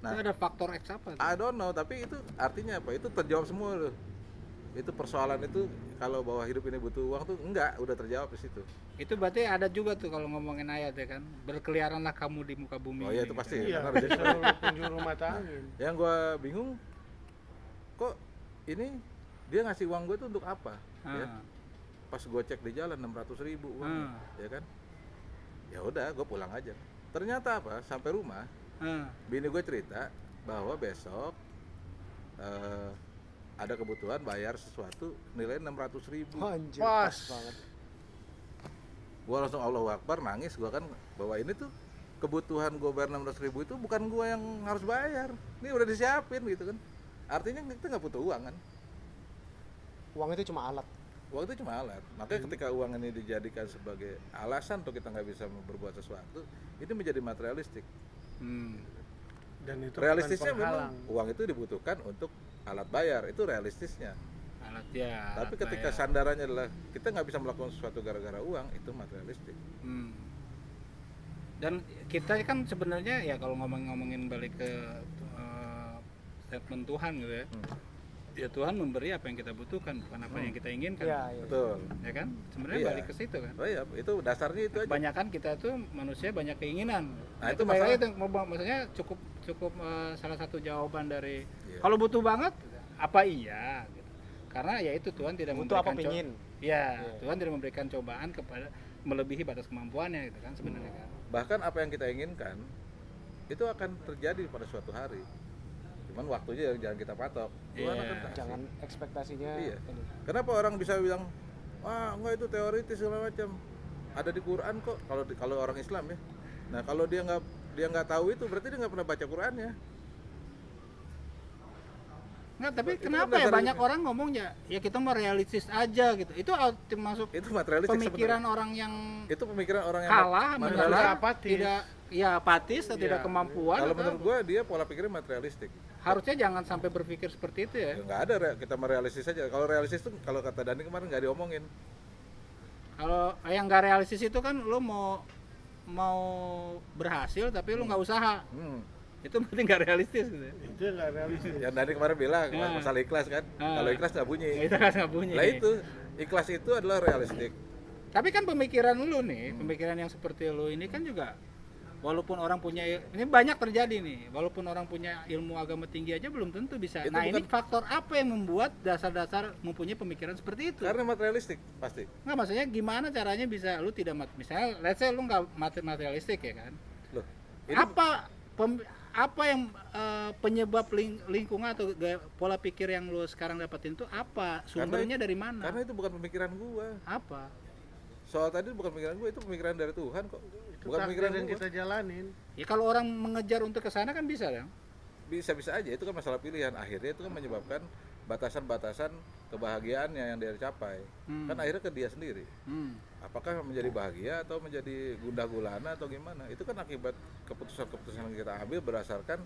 Nah, itu ada faktor X apa tuh? I don't know, tapi itu artinya apa? Itu terjawab semua loh. Itu persoalan itu kalau bahwa hidup ini butuh uang tuh enggak, udah terjawab di situ. Itu berarti ada juga tuh kalau ngomongin ayat ya kan, berkeliaranlah kamu di muka bumi. Oh iya ini, itu pasti. gitu. Iya, Karena rezeki. selalu penjuru mata angin. Yang gue bingung, kok ini dia ngasih uang gue tuh untuk apa? Ya? Pas gue cek di jalan 600.000 uang, ya kan? Ya udah, gue pulang aja. Ternyata apa? Sampai rumah, bini gue cerita bahwa besok ada kebutuhan bayar sesuatu nilai 600.000. Anjir, Pas. pas banget. Gue langsung Allahu Akbar, nangis gue kan bahwa ini tuh kebutuhan gue bayar 600.000 itu bukan gue yang harus bayar. Ini udah disiapin gitu kan. Artinya kita nggak butuh uang kan. Uang itu cuma alat. Uang itu cuma alat. Makanya ketika uang ini dijadikan sebagai alasan untuk kita nggak bisa berbuat sesuatu, itu menjadi materialistik. Dan itu Realistisnya bukan penghalang. memang uang itu dibutuhkan untuk alat bayar, itu realistisnya. Alat ya. Tapi alat ketika bayar. sandarannya adalah kita nggak bisa melakukan sesuatu gara-gara uang, itu materialistik. Dan kita kan sebenarnya ya kalau ngomongin balik ke statement Tuhan gitu ya. Ya Tuhan memberi apa yang kita butuhkan, bukan apa yang kita inginkan. Iya, iya. Betul. Ya kan? Sebenarnya Iya. balik ke situ kan. Oh iya, itu dasarnya itu aja. Kebanyakan kita tuh manusia banyak keinginan. Nah, itu itu balik lagi masalah. tuh, maksudnya cukup salah satu jawaban dari Iya. kalau butuh banget apa iya gitu. Karena ya itu Tuhan tidak Butuh apa memberikan pingin. Ya, Iya. Tuhan tidak memberikan cobaan kepada melebihi batas kemampuannya gitu kan sebenarnya kan. Bahkan apa yang kita inginkan itu akan terjadi pada suatu hari. Cuman waktunya yang jangan kita patok. Tuhan Iya. akan kasih. Jangan ekspektasinya Iya. ini. Kenapa orang bisa bilang, wah enggak itu teoritis segala macam. Ada di Quran kok kalau orang Islam ya. Nah kalau dia nggak tahu itu berarti dia nggak pernah baca Qurannya. Nggak, tapi Itu kenapa kan ya dasar- banyak orang ngomongnya ya kita mau realistis aja gitu. Itu masuk Itu materialistik pemikiran sebenarnya. orang yang Itu pemikiran orang yang kalah, materialistik. menyerah, apatis. tidak ya apatis atau Iya. tidak kemampuan. Kalau atau menurut gua dia pola pikirnya materialistik. harusnya jangan sampai berpikir seperti itu ya. Ya, nggak ada kita merealistis aja. Kalau realistis tuh kalau kata Dani kemarin nggak diomongin. Kalau yang nggak realistis itu kan lu mau berhasil tapi lu nggak usaha. Itu berarti nggak realistis gitu. Itu nggak realistis. Yang Dani kemarin bilang Ya. masalah ikhlas kan. Kalau ikhlas nggak bunyi. Itu kan nggak bunyi. Lah itu ikhlas itu adalah realistik. Tapi kan pemikiran lu nih, pemikiran yang seperti lu ini kan juga walaupun orang punya ini banyak terjadi nih, walaupun orang punya ilmu agama tinggi aja belum tentu bisa. Itu Nah, ini bukan- faktor apa yang membuat dasar-dasar mempunyai pemikiran seperti itu? Karena materialistik pasti. Nggak, maksudnya gimana caranya bisa lu tidak misalnya let's say lu nggak materialistik ya kan? Loh. Itu Apa yang penyebab lingkungan atau pola pikir yang lu sekarang dapetin itu apa? Sumbernya dari mana? Karena itu bukan pemikiran gua. Apa? Soal tadi bukan pemikiran gua, itu pemikiran dari Tuhan kok. Itu Bukan takdir pemikiran yang gua. kita jalanin. Ya kalau orang mengejar untuk ke sana kan bisa ya. Bisa-bisa aja itu kan masalah pilihan. Akhirnya itu kan menyebabkan batasan-batasan kebahagiaannya yang dia capai. Kan akhirnya ke dia sendiri. Apakah menjadi bahagia atau menjadi gundah gulana atau gimana? Itu kan akibat keputusan-keputusan yang kita ambil berdasarkan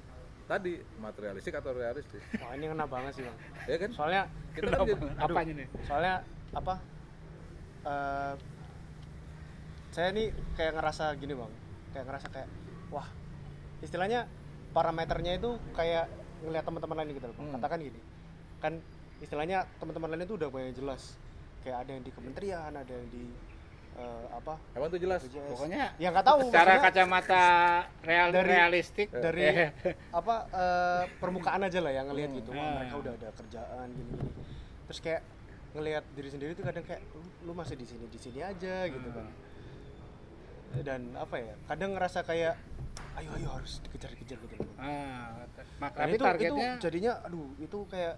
tadi materialistik atau realistis. Wah, ini kena banget sih, Bang. Ya kan? Soalnya Kita kan jadi- Apanya nih? soalnya apa? Saya nih kayak ngerasa gini, Bang. Kayak wah, istilahnya parameternya itu kayak ngelihat teman-teman lain gitu loh, Bang. Katakan gini. Kan istilahnya teman-teman lain itu udah banyak jelas. Kayak ada yang di kementerian, ada yang di Emang itu jelas. BPJS. Pokoknya ya nggak tahu secara maksudnya kacamata realistik dari permukaan aja lah yang ngelihat gitu. Wah, Ah. mereka udah ada kerjaan gini-gini. Terus kayak ngelihat diri sendiri tuh kadang kayak lu masih di sini aja gitu kan. Dan apa ya? Kadang ngerasa kayak ayo harus dikejar-kejar gitu. Tapi itu targetnya jadinya aduh itu kayak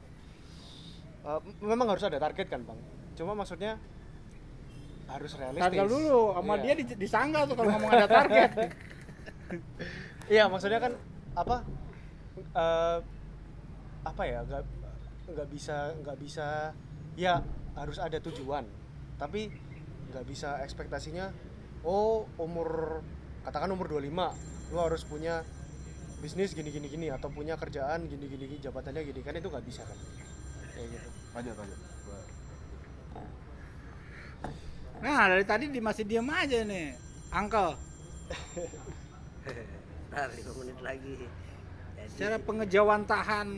memang harus ada target kan, Bang. Cuma maksudnya harus realistis. target dulu sama Iya. dia disanggal tuh kalau ngomong ada target. Iya, maksudnya kan apa ya, nggak bisa ya harus ada tujuan, tapi nggak bisa ekspektasinya katakan umur 25 lu harus punya bisnis gini atau punya kerjaan gini jabatannya gini, kan itu nggak bisa kan kayak gitu. Lanjut. Nah, dari tadi masih diam aja nih, Uncle. Ntar 5 menit lagi. Jadi, Secara pengejauhan tahan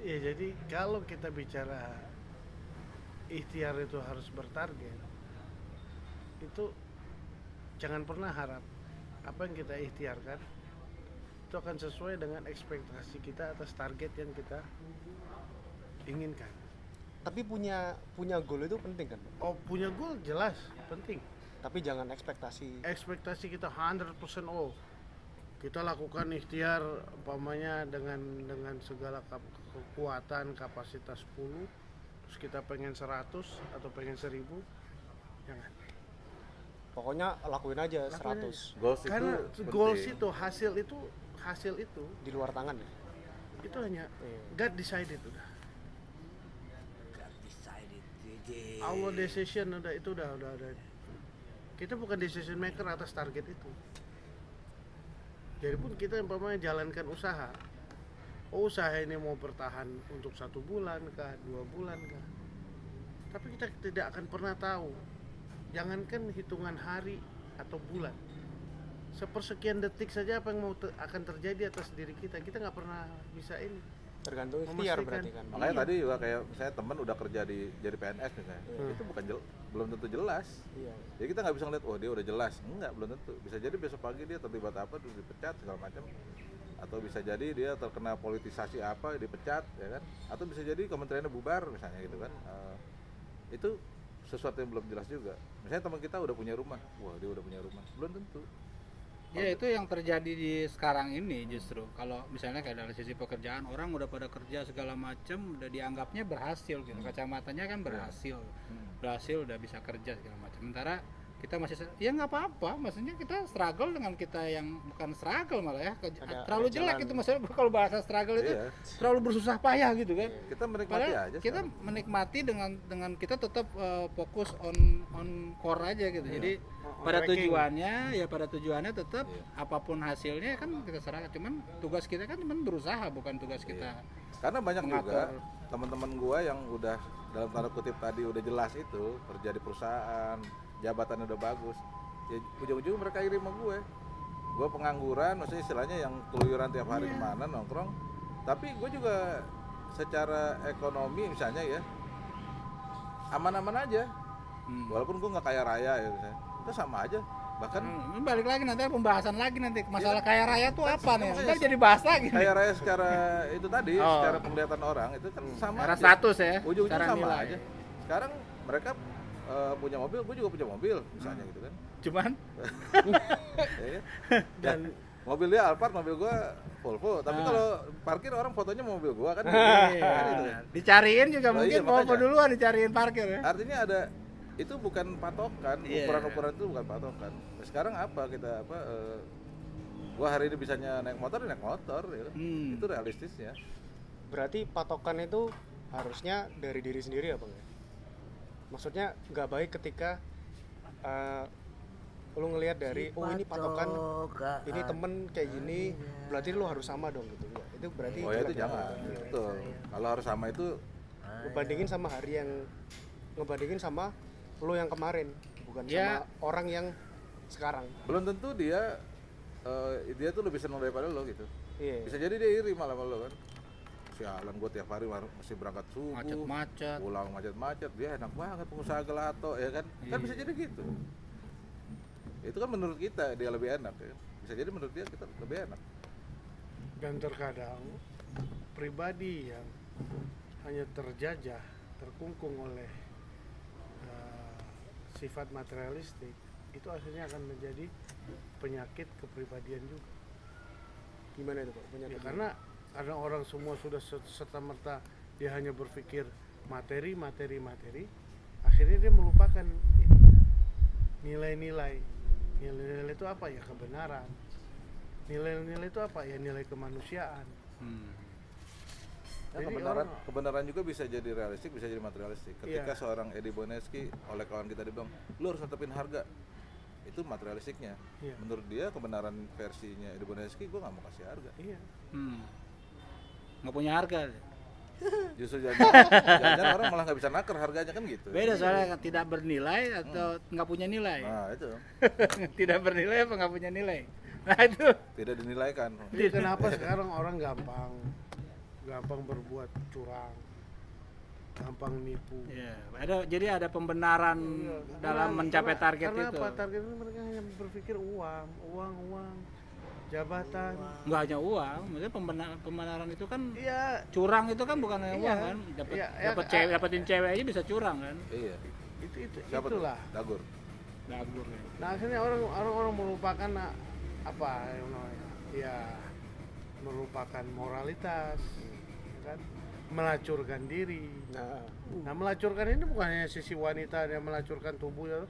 Ya jadi kalau kita bicara ikhtiar itu harus bertarget, itu jangan pernah harap apa yang kita ikhtiarkan itu akan sesuai dengan ekspektasi kita atas target yang kita inginkan. Tapi punya goal itu penting kan, Bang? Oh, punya goal jelas penting. Tapi jangan ekspektasi. Ekspektasi kita 100% kita lakukan ikhtiar umpamanya dengan segala kekuatan kapasitas 10, terus kita pengen 100 atau pengen 1000, jangan. Pokoknya lakuin aja Lakuin 100. Goals Karena itu goals penting. itu hasil itu Di luar tangan ya. itu hanya Iya. God decided udah. God decided. JJ. Our decision udah. Kita bukan decision maker atas target itu. Jadi pun kita umpamanya jalankan usaha. Usaha ini mau bertahan untuk 1 bulan kah, 2 bulan kah. Tapi kita tidak akan pernah tahu. Jangankan hitungan hari atau bulan. Sepersekian detik saja apa yang akan terjadi atas diri kita nggak pernah bisa ini. Tergantung ikhtiar Memastikan. berarti kan. Makanya Iya. tadi juga kayak saya teman udah kerja jadi PNS misalnya, itu bukan belum tentu jelas. Iya. Jadi kita nggak bisa ngeliat, oh dia udah jelas, enggak, belum tentu. Bisa jadi besok pagi dia terlibat apa, terus dipecat segala macam, atau bisa jadi dia terkena politisasi apa, dipecat, ya kan? Atau bisa jadi kementeriannya bubar misalnya gitu kan. Itu sesuatu yang belum jelas juga. Misalnya teman kita udah punya rumah, wah dia udah punya rumah, belum tentu. ya itu yang terjadi di sekarang ini justru. Kalau misalnya kayak dari sisi pekerjaan, orang udah pada kerja segala macam udah dianggapnya berhasil gitu. Kacamatanya kan berhasil. Berhasil udah bisa kerja segala macam. Sementara kita masih ya nggak apa-apa, maksudnya kita struggle dengan kita yang bukan struggle malah ya terlalu ada jelek jalan. itu, maksudnya kalau bahasa struggle itu Iya. terlalu bersusah payah gitu kan. Kita menikmati Padahal aja kita sekarang. menikmati dengan kita tetap fokus on core aja gitu. Jadi pada tracking. tujuannya tetap Iya. apapun hasilnya kan kita serahkan. Cuman tugas kita kan cuman berusaha, bukan tugas kita. Karena banyak juga mengatur. teman-teman gua yang udah dalam tanda kutip tadi udah jelas itu kerja di perusahaan, jabatannya udah bagus. Ya ujung-ujung mereka iri sama gue pengangguran, maksudnya istilahnya yang keluyuran tiap hari kemana nongkrong. Tapi gue juga secara ekonomi misalnya ya aman-aman aja, walaupun gue nggak kaya raya ya misalnya, itu sama aja. Bahkan Ini balik lagi nanti pembahasan lagi nanti masalah kaya raya tuh apa nih? maksudnya Ntar jadi bahas lagi. kaya raya secara itu tadi, Oh. secara penglihatan orang itu kan sama Secara aja. status ya, Ujung-ujungnya secara sama nilai. aja. Sekarang mereka punya mobil, gue juga punya mobil misalnya gitu kan. Cuman Ya, dan mobil dia Alphard, mobil gua Volvo. Tapi kalau parkir orang fotonya mobil gua kan. Kan itu. dicariin juga Oh, mungkin iya, mau makanya. duluan dicariin parkir ya. Artinya ada itu bukan patokan, Iya. ukuran-ukuran itu bukan patokan. Nah, sekarang apa kita gua hari ini bisanya naik motor ya kan. Itu realistisnya. Berarti patokan itu harusnya dari diri sendiri apa enggak? Maksudnya nggak baik ketika lu ngelihat dari oh ini patokan, ini temen kayak gini, berarti lu harus sama dong gitu. Enggak, itu berarti Oh ya itu jelek. jangan. Betul. Kalau harus sama itu Ngebandingin sama hari yang ngebandingin sama lu yang kemarin, bukan Ya. sama orang yang sekarang. belum tentu dia tuh lebih senang daripada lo gitu. Iya. Bisa jadi dia iri malah sama lo kan. Sialan gue tiap hari mesti berangkat subuh, Macet-macet. pulang macet-macet, dia enak banget pengusaha gelato ya kan. Kan bisa jadi gitu. Itu kan menurut kita dia lebih enak ya. Bisa jadi menurut dia kita lebih enak. Dan terkadang pribadi yang hanya terjajah, terkungkung oleh sifat materialistik, itu akhirnya akan menjadi penyakit kepribadian juga. Gimana itu Pak? Ya, Penyakit karena orang semua sudah serta-merta dia hanya berpikir materi, akhirnya dia melupakan nilai-nilai. Nilai-nilai itu apa ya? Kebenaran. Nilai-nilai itu apa ya? Nilai kemanusiaan. Nah, Jadi kebenaran juga bisa jadi realistik, bisa jadi materialistik. Ketika Iya. seorang Edi Boneski oleh kawan kita dibilang, lu harus tetepin harga. Itu materialistiknya. Iya. Menurut dia kebenaran versinya Edi Boneski, gue nggak mau kasih harga. Iya. Nggak punya harga. Justru jangan orang malah nggak bisa naker harganya kan gitu. Beda soalnya tidak bernilai atau nggak punya nilai. Nah itu Tidak bernilai apa nggak punya nilai. Nah itu. tidak dinilaikan. Jadi kenapa sekarang orang gampang berbuat curang, gampang nipu. Ya, jadi ada pembenaran dalam mencapai target karena itu. apa? Target itu mereka hanya berpikir uang, jabatan. Nggak hanya uang, maksudnya pembenaran itu kan Iya, curang itu kan bukan hanya Iya. uang kan. Iya, Dapetin cewek aja bisa curang kan. Iya. Siapa tuh? itulah. Dagur. Dagur ya. Nah akhirnya orang melupakan apa yang namanya? Ya melupakan moralitas, kan? Melacurkan diri. Nah melacurkan ini bukan hanya sisi wanita yang melacurkan tubuhnya,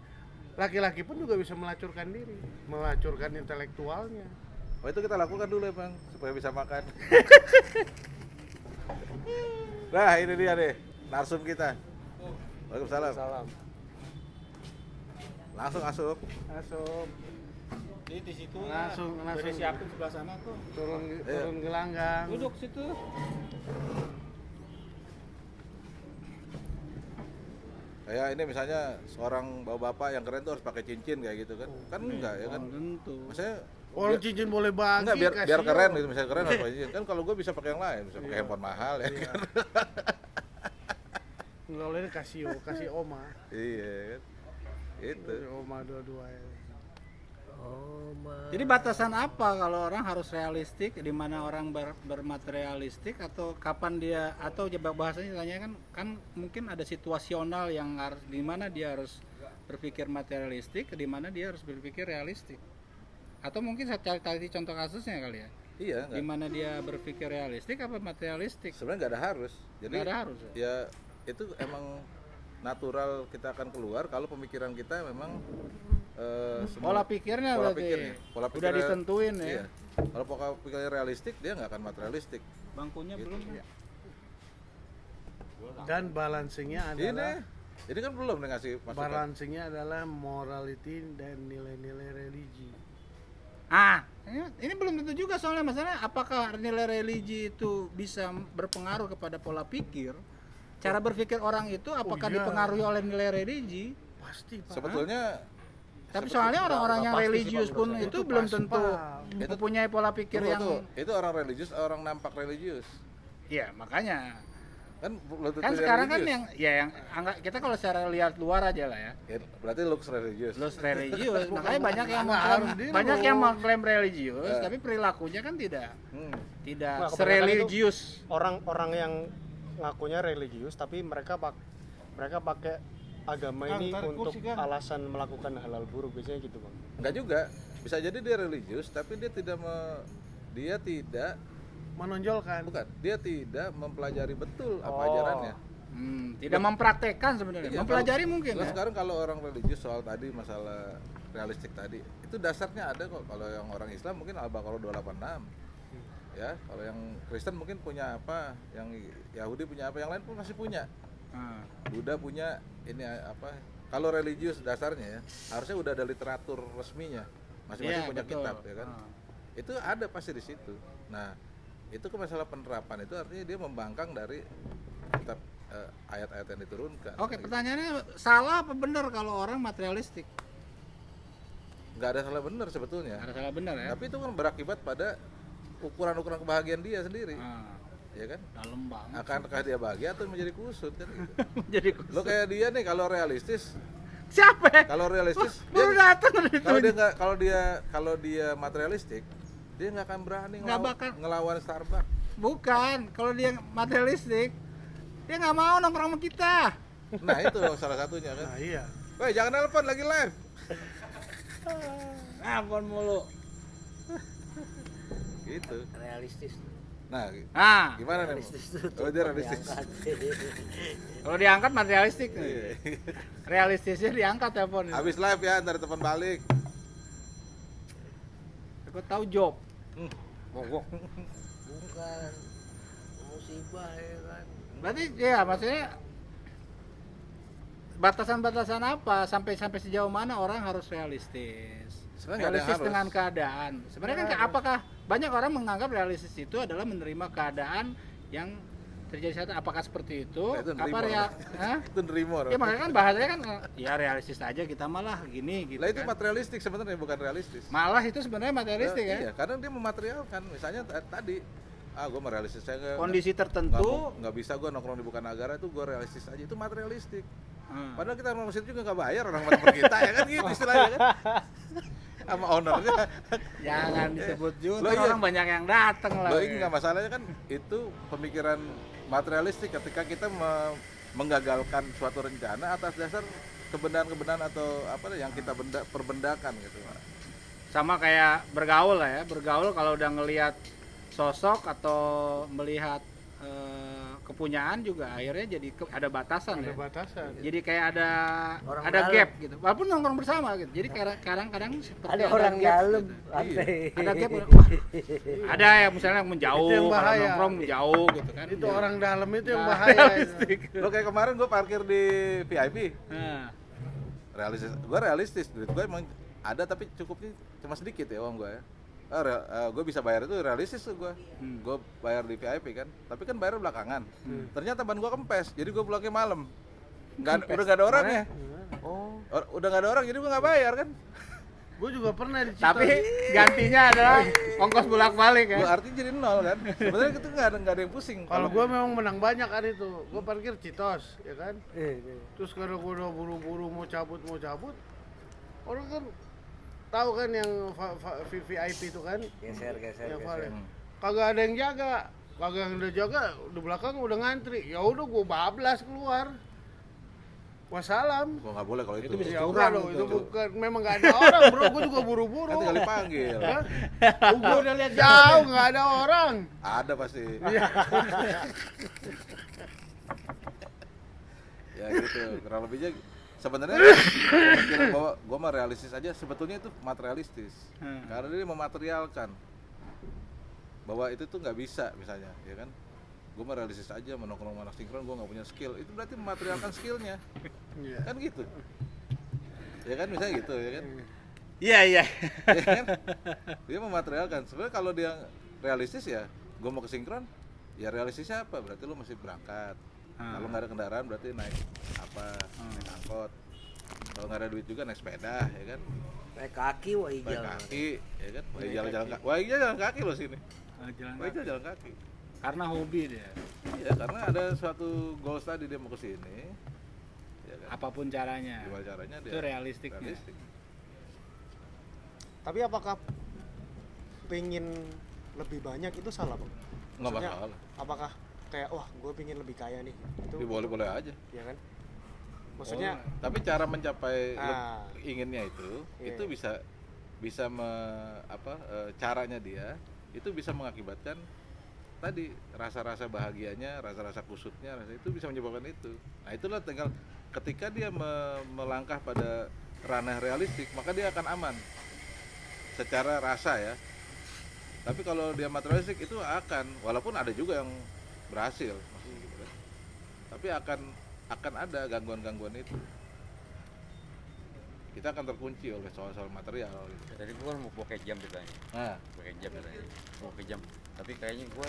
laki-laki pun juga bisa melacurkan diri, melacurkan intelektualnya. Oh itu kita lakukan dulu ya bang, supaya bisa makan. Nah ini dia deh, narsum kita. Waalaikumsalam. Salam. Langsung asup. Masuk, Jadi di situ Langsung. udah siapin sebelah sana tuh. turun gelanggang. Duduk situ. Kayak ini misalnya seorang bapak-bapak yang keren tuh harus pakai cincin kayak gitu kan? Kan enggak ya kan? Tentu. Maksudnya Orang cincin boleh bagi. enggak biar Casio. keren gitu, misalnya keren harus pakai cincin. Kan kalau gue bisa pakai yang lain, bisa pakai handphone mahal ya kan? Enggak boleh kasih oma. Iya kan? Itu. Oma dua-dua ya. Jadi batasan apa kalau orang harus realistik, di mana orang bermaterialistik, atau kapan dia, atau bahasanya tanya kan mungkin ada situasional yang harus, di mana dia harus berpikir materialistik, di mana dia harus berpikir realistik. Atau mungkin saya cari contoh kasusnya kali ya. Iya, Di mana dia berpikir realistik apa materialistik? sebenarnya nggak ada harus. Jadi Nggak ada harus ya? ya itu emang natural kita akan keluar kalau pemikiran kita memang Pola pikirnya pola berarti pikirnya. Pola udah pikirnya- ditentuin ya. Iya. Kalau pola pikirnya realistik, dia nggak akan materialistik. Bangkunya Gitu. belum. Dan balancingnya adalah Ini kan belum nih ngasih masukan. balancingnya adalah morality dan nilai-nilai religi. Ini belum tentu juga soalnya masalah apakah nilai religi itu bisa berpengaruh kepada pola pikir. Cara berpikir orang itu apakah iya. dipengaruhi oleh nilai religi? Pasti, Pak. Sebetulnya Tapi soalnya orang-orang yang pasti sih, religius Pak, pun menurut itu saya. belum Itu tentu pasti, mempunyai pola pikir tunggu, yang tuh, itu orang religius, orang nampak religius. ya makanya Kan belum tentu kan dia sekarang kan religius. yang anggap kita kalau secara lihat luar aja lah ya. Ya, berarti looks religius. Los religius, makanya banyak yang Nggak mengklaim, harus dulu. banyak yang mengklaim religius, Ya. tapi perilakunya kan tidak Hmm. tidak Nah, kebanyakan sereligius. Orang-orang yang ngakunya religius tapi mereka pakai agama Kang, ini tarik untuk kursi, Kang. alasan melakukan halal buruk biasanya gitu, Bang. Enggak juga. Bisa jadi dia religius tapi dia tidak Menonjolkan. bukan, dia tidak mempelajari betul apa Oh. ajarannya. Tidak mempraktekkan sebenarnya. Iya, Mempelajari kalau- mungkin kalau ya. sekarang kalau orang religius soal tadi masalah realistik tadi, itu dasarnya ada kok. Kalau yang orang Islam mungkin Al-Baqarah 286. Ya, kalau yang Kristen mungkin punya apa, yang Yahudi punya apa, yang lain pun masih punya. Ah. Buddha punya ini apa? Kalau religius dasarnya ya, harusnya udah ada literatur resminya. Masing-masing Iya, punya betul. kitab ya kan. Ah. Itu ada pasti di situ. Nah, itu ke masalah penerapan itu artinya dia membangkang dari kitab ayat-ayat yang diturunkan. Oke, Gitu. pertanyaannya salah apa benar kalau orang materialistik? Nggak ada salah benar sebetulnya. Ada salah benar ya. Tapi itu kan berakibat pada ukuran-ukuran kebahagiaan dia sendiri, Ah, ya kan? dalam banget. Akankah dia bahagia atau menjadi kusut kan? Gitu. Jadi Lo kayak dia nih kalau realistis, siapa? Ya? kalau realistis Baru dia, datang dari kalau itu. dia nggak kalau dia materialistik, dia nggak akan berani Nggak bakal. ngelawan Starbucks. Bukan, kalau dia materialistik, dia nggak mau nongkrong sama kita. Nah itu salah satunya kan. Nah, iya. Woi jangan nelpon lagi live. Nelfon mulu. Gitu. Realistis. Nah Nah, gimana nih? Realistis tuh. Oh dia realistis. kalau diangkat materialistik. Iya. Realistisnya diangkat telepon. Habis live ya, ntar telepon balik. Aku tahu job. Mogok. Bukan musibah ya kan. Berarti ya maksudnya batasan-batasan apa sampai sejauh mana orang harus realistis? Sebenarnya nggak ada yang Realistis harus. dengan keadaan. Sebenarnya kan apakah banyak orang menganggap realistis itu adalah menerima keadaan yang terjadi saat apakah seperti itu? Nah, itu Apa nerimo. Hah? Itu nerimo. Ya makanya kan bahasanya kan ya realistis aja kita malah gini gitu Lah itu kan. materialistik sebenarnya bukan realistis. Malah itu sebenarnya materialistik ya. Iya, karena dia mematerialkan. Misalnya tadi, gue merealistis saya Kondisi tertentu. nggak bisa gue nongkrong di Bukan Negara itu gue realistis aja itu materialistik. Hmm. Padahal kita nongkrong situ juga nggak bayar orang teman kita ya kan gitu istilahnya kan. Sama ownernya. Jangan disebut juga. Loh, Ntar iya. orang banyak yang datang lah. Loh ini nggak masalahnya kan itu pemikiran materialistik ketika kita menggagalkan suatu rencana atas dasar kebenaran-kebenaran atau apa yang kita perbendakan gitu. Sama kayak bergaul lah ya, bergaul kalau udah ngelihat sosok atau melihat kepunyaan juga akhirnya jadi ada batasan Ada ya. batasan. Jadi kayak ada Orang ada dalam. gap gitu. Walaupun nongkrong bersama gitu. Jadi kadang-kadang seperti Ada orang gap dalam. gitu. Lantai. Ada gap. Wah, ada ya misalnya yang menjauh, Itu yang kalau bahaya. nongkrong menjauh gitu kan. Itu orang dalam itu yang Nah, bahaya. realistik. Lo kayak kemarin gue parkir di VIP, Nah, gue realistis duit gue emang ada tapi cukupnya cuma sedikit ya uang gue ya. Gue bisa bayar itu realistis tuh gue. Gue bayar di VIP kan, tapi kan bayar belakangan. Ternyata ban gue kempes, jadi gue pulangnya malam. Udah gak ada orang ya. Oh, Udah gak ada orang, jadi gue gak bayar kan. gue juga pernah di Citos. tapi gantinya adalah ongkos bolak-balik ya. Gue artinya jadi nol kan. Sebenarnya itu gak ada yang pusing. Kalau gue memang menang banyak kan itu, gue parkir Citos, ya kan. Terus kalau gue udah buru-buru mau cabut, orang kan tahu kan yang VIP itu kan, Geser. yang Valen. Kagak ada yang jaga, kagak yang udah jaga, udah belakang udah ngantri. Ya udah gue bablas keluar. Wassalam. Gue gak boleh kalau itu. Itu bisa Ya curang udah loh, itu itu. bukan, memang gak ada orang bro, gue juga buru-buru. Kan tinggal dipanggil. Gue udah lihat jauh nggak ada orang. Ada pasti. Ya gitu. Kurang lebihnya sebenarnya gua mikir bahwa gue mah realistis aja, sebetulnya itu materialistis. Karena dia mematerialkan bahwa itu tuh nggak bisa, misalnya, ya kan? Gue mah realistis aja, menongkrong anak sinkron, gue nggak punya skill. Itu berarti mematerialkan skillnya, kan gitu? Ya kan, misalnya gitu, ya kan? Iya. Ya kan? Dia mematerialkan. Sebenarnya kalau dia realistis ya, gue mau ke sinkron, ya realistisnya apa? Berarti lo masih berangkat. Kalau nggak ada kendaraan berarti naik apa? Naik angkot. Kalau nggak ada duit juga naik sepeda, ya kan? Naik kaki wah Naik jalan. kaki, ya kan? Jalan-jalan kaki. Wah, iya jalan kaki lo sini. Jalan Wah, iya jalan kaki. karena hobi dia. Iya, karena ada suatu goals tadi dia mau ke sini. Ya kan? Apapun caranya. Gimana caranya dia? Itu realistiknya. Realistik. Tapi apakah pengen lebih banyak itu salah, Bang? Nggak Maksudnya, masalah. apakah kayak wah gue pengen lebih kaya nih itu Boleh-boleh aja. ya kan, maksudnya Tapi cara mencapai Ah. inginnya itu Iya. bisa caranya dia itu bisa mengakibatkan tadi rasa-rasa bahagianya, rasa-rasa kusutnya, itu bisa menyebabkan itu. Nah, itulah tinggal ketika dia melangkah pada ranah realistik, maka dia akan aman secara rasa ya. Tapi kalau dia materialistik itu walaupun ada juga yang berhasil, maksudnya gitu kan. Tapi akan ada gangguan-gangguan itu. Kita akan terkunci oleh soal-soal material gitu. Tadi gua mau pakai jam katanya. Nah, Pakai jam katanya. Mau pakai jam. Tapi kayaknya gua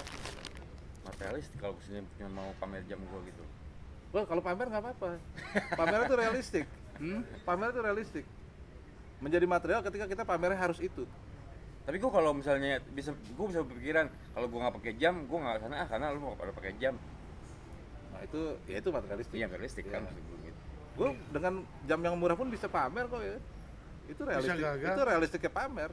materialis kalau kesini cuma mau pamer jam gua gitu. wah kalau pamer nggak apa-apa. Pamer itu realistik. Pamer itu realistik. Menjadi material ketika kita pamernya harus itu. Tapi gua kalau misalnya gua bisa berpikiran kalau gua nggak pakai jam, gua nggak sana karena lu mau pada pakai jam. Nah itu materialistik. Iya realistik kan Iya. maksud gua gitu. Gue dengan jam yang murah pun bisa pamer kok ya. Itu realistik. gagal. Itu realistiknya pamer.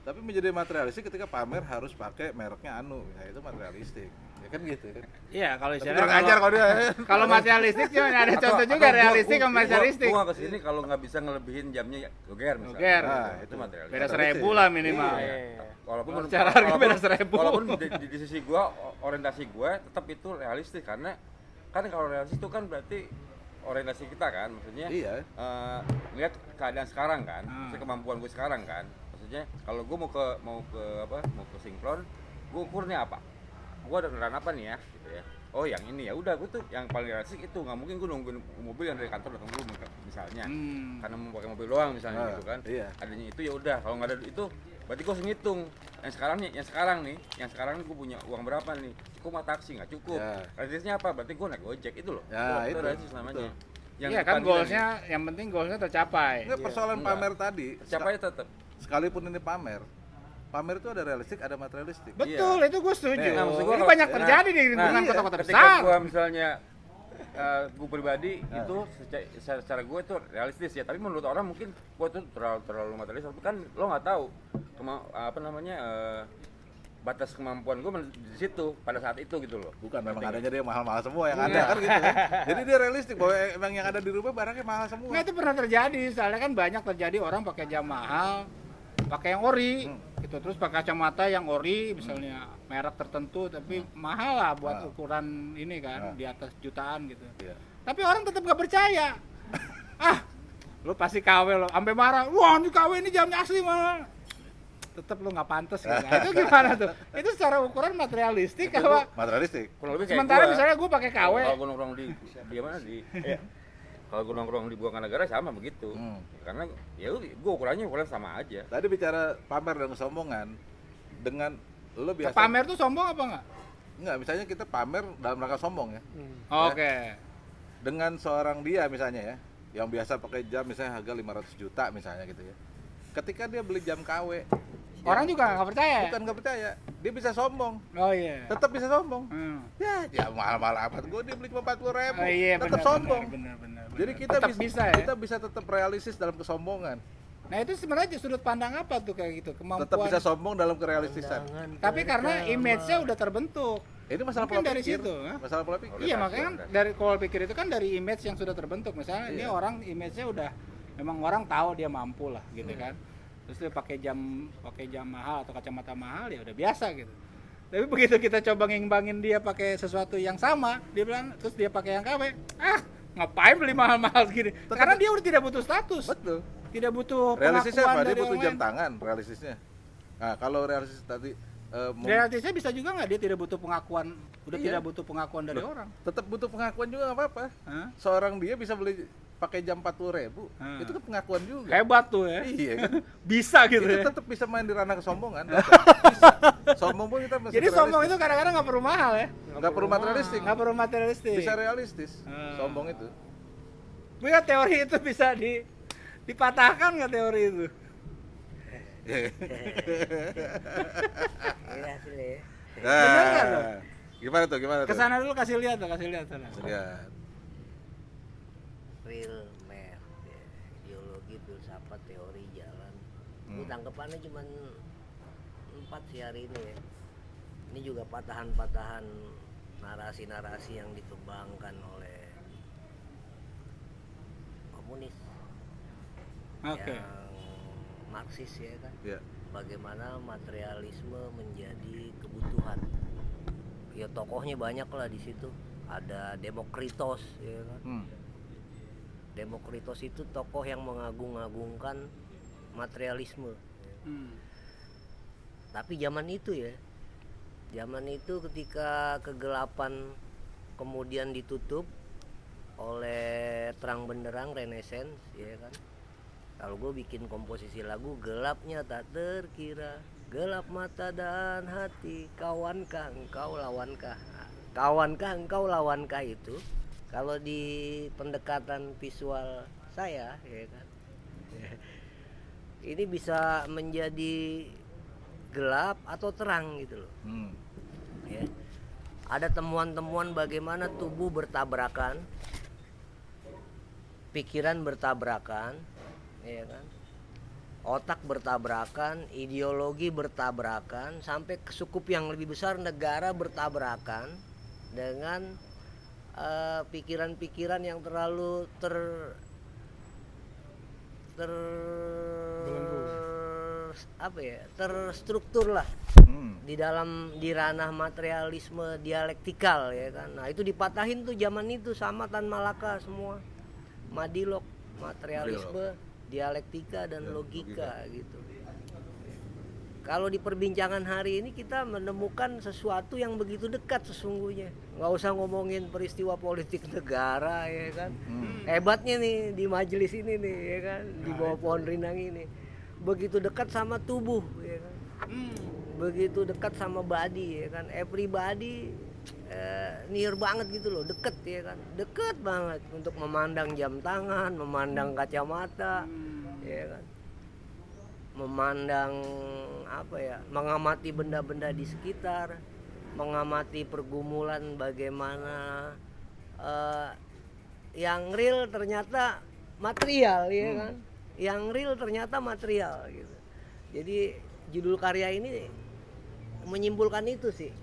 Tapi menjadi materialistik ketika pamer harus pakai mereknya misalnya itu materialistik. Ya kan gitu. Iya, kalau Tapi istilahnya kurang ajar kalau dia. kalau materialistik cuma ada contoh juga realistik sama materialistik. Gua kesini kalau nggak bisa ngelebihin jamnya ya goger misalnya. Goger. Nah, itu materialistik. Beda 1.000 lah minimal. Iya. Walaupun Secara harga beda 1.000. Walaupun di sisi gua orientasi gua tetap itu realistis karena kan kalau realistis itu kan berarti orientasi kita kan, maksudnya Iya. lihat keadaan sekarang kan, maksudnya kemampuan gue sekarang kan, maksudnya kalau gue mau ke sinkron, gue ukurnya apa, gue ada kendaraan apa nih ya, gitu ya, oh yang ini ya udah gue tuh yang paling realistis itu, nggak mungkin gue nungguin mobil yang dari kantor datang dulu misalnya, karena mau pakai mobil doang misalnya gitu kan, iya. adanya itu ya udah, kalau nggak ada itu berarti gue harus ngitung yang sekarang nih gue punya uang berapa nih, cukup mah taksi nggak cukup, Ya. realistisnya apa, berarti gue naik gojek itu loh, Ya, itu. realistis namanya. Betul. Iya kan goalsnya, yang penting goalsnya tercapai. Enggak, persoalan Enggak. pamer tadi. Siapa tetap Sekalipun ini pamer itu ada realistik, ada materialistik. Betul, itu gue setuju. Nah, maksud gua Ini kalau- banyak terjadi di lingkungan iya, kota-kota ketika besar. gua misalnya gue pribadi itu secara gue itu realistis ya, tapi menurut orang mungkin gue tuh terlalu materialis, tapi kan lo nggak tahu batas kemampuan gue di situ pada saat itu gitu loh. Bukan, memang adanya dia mahal-mahal semua yang ada kan gitu kan. Jadi dia realistik bahwa emang yang ada di rumah barangnya mahal semua. Nah itu pernah terjadi, soalnya kan banyak terjadi orang pakai jam mahal, pakai yang ori, gitu. Terus pakai kacamata yang ori, misalnya merek tertentu, tapi mahal lah buat ukuran ini kan, di atas jutaan gitu. Iya. Tapi orang tetap gak percaya. Lu pasti KW lo, sampai marah, wah ini KW ini jamnya asli mah. Tetap lu nggak pantas gitu. Nah, itu gimana tuh? Itu secara ukuran materialistik apa? Materialistik. Kurang lebih kayak Sementara gua, misalnya gue pakai KW, kalau gue nongkrong di mana di kalau gue nongkrong di Buah Negara sama begitu. Karena ya gue ukuran sama aja. Tadi bicara pamer dan kesombongan dengan lo biasa pamer tuh sombong apa nggak? Enggak, misalnya kita pamer dalam rangka sombong ya. Oke. Dengan seorang dia misalnya ya, yang biasa pakai jam misalnya harga 500 juta misalnya gitu ya. Ketika dia beli jam KW, Orang juga nggak percaya. bukan nggak percaya, dia bisa sombong, Oh iya. tetap bisa sombong. Hmm. Mahal-mahal amat, gue dia beli cuma 40.000, Oh iya, tetap sombong. benar. Jadi kita Tetap bisa ya. kita bisa tetap realistis dalam kesombongan, Nah itu sebenarnya sudut pandang apa tuh kayak gitu, kemampuan. tetap bisa sombong dalam kerealistisan. Tapi karena image-nya udah terbentuk. Ini masalah Mungkin pola dari pikir, situ, ha? masalah pola pikir. Iya makanya kan dari pola pikir itu kan dari image yang sudah terbentuk. Misalnya ini Iya. orang image-nya udah memang orang tahu dia mampu lah gitu kan. Terus dia pakai jam mahal atau kacamata mahal ya udah biasa gitu. Tapi begitu kita coba ngimbangin dia pakai sesuatu yang sama, dia bilang terus dia pakai yang KW, Ngapain beli mahal-mahal gini? Karena dia udah tidak butuh status. Betul. Tidak butuh Realistisnya pengakuan apa? Dia dari butuh orang jam lain. tangan realistisnya. Nah, kalau realistis tadi Realistisnya bisa juga nggak dia tidak butuh pengakuan, udah Iya. tidak butuh pengakuan dari Loh. orang. tetap butuh pengakuan juga nggak apa-apa. Hah? Seorang dia bisa beli pakai jam 40.000, Hmm. itu kan pengakuan juga. Hebat tuh ya. Iya kan? Bisa gitu Itu ya. tetap bisa main di ranah kesombongan. Bisa. Sombong pun kita masih Jadi sombong itu realistis. kadang-kadang nggak perlu mahal ya. nggak perlu materialistik, Nggak perlu materialistik. bisa realistis. Hmm. Sombong itu. Bukan teori itu bisa dipatahkan nggak teori itu? Iya sih ya. Bener nggak lo? Gimana tuh? Gimana tuh? Kesana dulu kasih lihat sana. Lihat. Real math ya. Ideologi, filsafat, teori, jalan. Ini tangkepannya cuma 4 sih hari ini ya. Ini juga patahan-patahan narasi-narasi yang dikembangkan oleh komunis Oke. yang Marxis ya kan. Ya. Bagaimana materialisme menjadi kebutuhan. Ya tokohnya banyak lah di situ. Ada Demokritos ya kan. Demokritos itu tokoh yang mengagung-agungkan materialisme. Tapi zaman itu ya, zaman itu ketika kegelapan kemudian ditutup oleh terang benderang Renaissance ya kan. Kalau gue bikin komposisi lagu, gelapnya tak terkira, gelap mata dan hati, kawankah engkau lawankah? Kawankah engkau lawankah itu kalau di pendekatan visual saya ya kan, ini bisa menjadi gelap atau terang gitu loh ya. Ada temuan-temuan bagaimana tubuh bertabrakan, pikiran bertabrakan ya kan, otak bertabrakan, ideologi bertabrakan, sampai ke sukup yang lebih besar negara bertabrakan dengan pikiran-pikiran yang terlalu terstruktur lah di ranah materialisme dialektikal ya kan. Nah itu dipatahin tuh zaman itu sama Tan Malaka semua, Madilog, materialisme, dialektika dan logika gitu. Kalau di perbincangan hari ini kita menemukan sesuatu yang begitu dekat sesungguhnya. Nggak usah ngomongin peristiwa politik negara ya kan. Hebatnya nih di majelis ini nih ya kan, di bawah pohon rindang ini. Begitu dekat sama tubuh ya kan. Begitu dekat sama body ya kan. Everybody near banget gitu loh, deket ya kan. Deket banget untuk memandang jam tangan, memandang kacamata ya kan. Memandang mengamati benda-benda di sekitar, mengamati pergumulan bagaimana yang real ternyata material ya kan, yang real ternyata material gitu. Jadi judul karya ini menyimpulkan itu sih,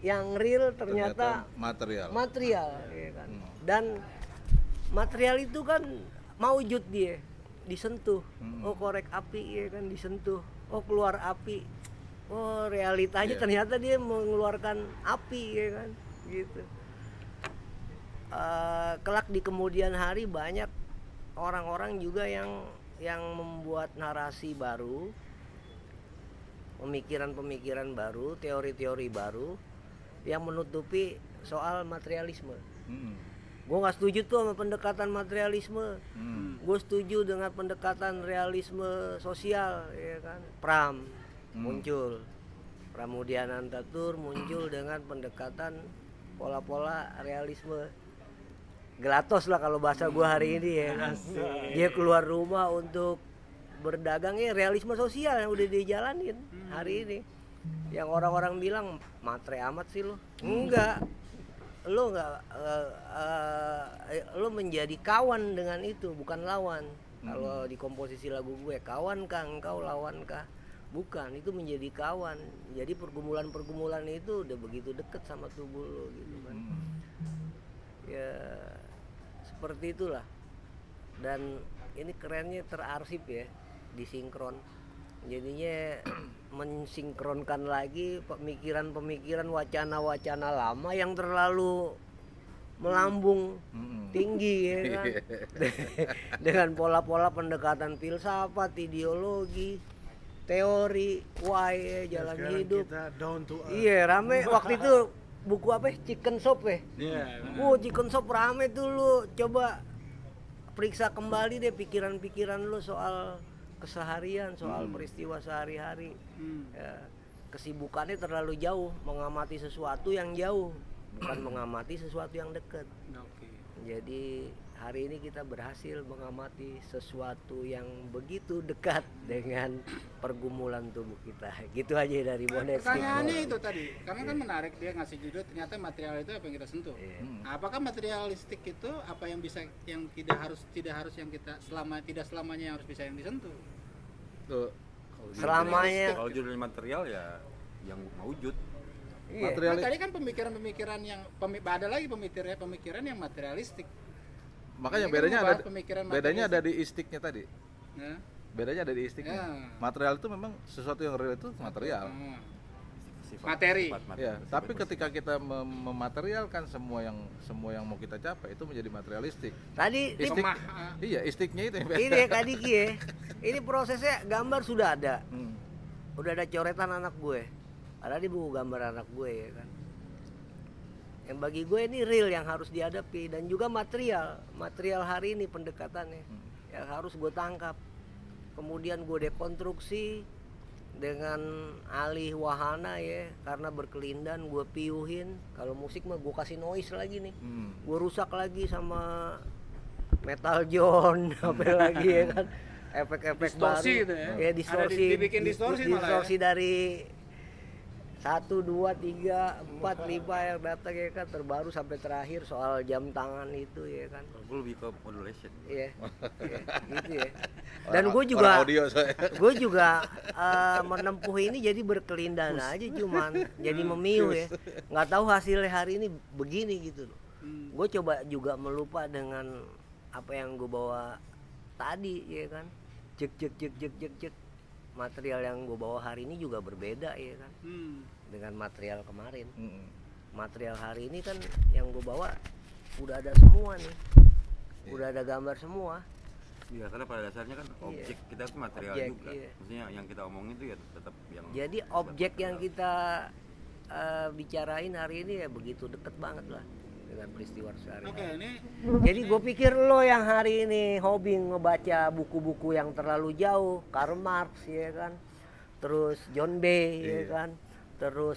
yang real ternyata material ya kan. Dan material itu kan maujud dia, disentuh, oh korek api ya kan, disentuh, oh keluar api, oh realitanya ternyata dia mengeluarkan api ya kan gitu. Kelak di kemudian hari banyak orang-orang juga yang membuat narasi baru, pemikiran-pemikiran baru, teori-teori baru yang menutupi soal materialisme. Gue nggak setuju tuh sama pendekatan materialisme. Gue setuju dengan pendekatan realisme sosial, ya kan. Pram muncul, Pramudianantatur muncul dengan pendekatan pola-pola realisme. Gelatos lah kalau bahasa gue hari ini ya kan. Dia keluar rumah untuk berdagang, ya realisme sosial yang udah dijalanin hari ini. Yang orang-orang bilang matre amat sih lo. Enggak. Lo menjadi kawan dengan itu, bukan lawan. Kalau di komposisi lagu gue, kawankah engkau lawankah? Bukan, itu menjadi kawan. Jadi pergumulan-pergumulan itu udah begitu deket sama tubuh lo gitu kan. Ya seperti itulah. Dan ini kerennya terarsip ya, disinkron. Jadinya mensinkronkan lagi pemikiran-pemikiran, wacana-wacana lama yang terlalu melambung Mm-mm. tinggi ya kan. Iya. Dengan pola-pola pendekatan filsafat, ideologi, teori, why ya, jalan Sekarang hidup. kita down to earth. Iya, rame waktu itu buku apa? Chicken Shop ya. Iya. Chicken Shop rame tuh, lu coba periksa kembali deh pikiran-pikiran lu soal keseharian, soal peristiwa sehari-hari. Ya, kesibukannya terlalu jauh, mengamati sesuatu yang jauh, bukan mengamati sesuatu yang dekat. Oke. Jadi hari ini kita berhasil mengamati sesuatu yang begitu dekat dengan pergumulan tubuh kita. Gitu aja dari Bonet. Pertanyaannya itu tadi, karena kan menarik dia ngasih judul ternyata material itu apa yang kita sentuh. Apakah materialistik itu apa yang bisa, yang tidak harus yang kita tidak selamanya yang harus bisa yang disentuh. Tuh, Selamanya Kalau judulnya material ya yang wujud. iya. material Nah, tadi kan pemikiran yang ada lagi pemikiran yang materialistik. makanya Ini kan bedanya membahas pemikiran ada di istiknya tadi. Ya. Bedanya ada di istiknya. Ya. Material itu memang sesuatu yang real itu material. Materi. Ya, tapi ketika kita mematerialkan semua yang mau kita capai itu menjadi materialistik. Tadi Istik, Lemah. iya, istiknya itu yang beda. ini ya Kak Diki ya. Ini prosesnya gambar sudah ada. Hmm. Udah ada coretan anak gue. Ada di buku gambar anak gue ya kan. Yang bagi gue ini real yang harus dihadapi dan juga material hari ini pendekatannya yang harus gue tangkap. Kemudian gue dekonstruksi dengan alih wahana ya, karena berkelindan gue piuhin. Kalau musik mah gue kasih noise lagi nih. Gue rusak lagi sama metal John apa lagi ya kan. Efek-efek Distorsi baru. itu ya. Ya distorsi. Ada dibikin distorsi malah ya. distorsi dari 1, 2, 3, 4, 5 yang datang ya kan, terbaru sampai terakhir soal jam tangan itu ya kan. Gue lebih ke modulation. Iya. Iya, gitu ya. Dan gue juga audio soalnya. gue juga menempuh ini jadi berkelindan aja cuman jadi memiu ya. Nggak tahu hasilnya hari ini begini gitu loh. Gue coba juga melupa dengan apa yang gue bawa tadi ya kan. Cek. Material yang gue bawa hari ini juga berbeda ya kan dengan material kemarin. Material hari ini kan yang gue bawa udah ada semua nih, udah ada gambar semua. Iya, karena pada dasarnya kan objek kita itu material Objek, juga. iya. Maksudnya yang kita omongin itu ya tetap yang. Jadi objek yang kita bicarain hari ini ya begitu deket banget lah dengan peristiwa sehari. Oke, ini Jadi gue pikir lo yang hari ini hobi ngebaca buku-buku yang terlalu jauh, Karl Marx ya kan, terus John Bay ya kan, terus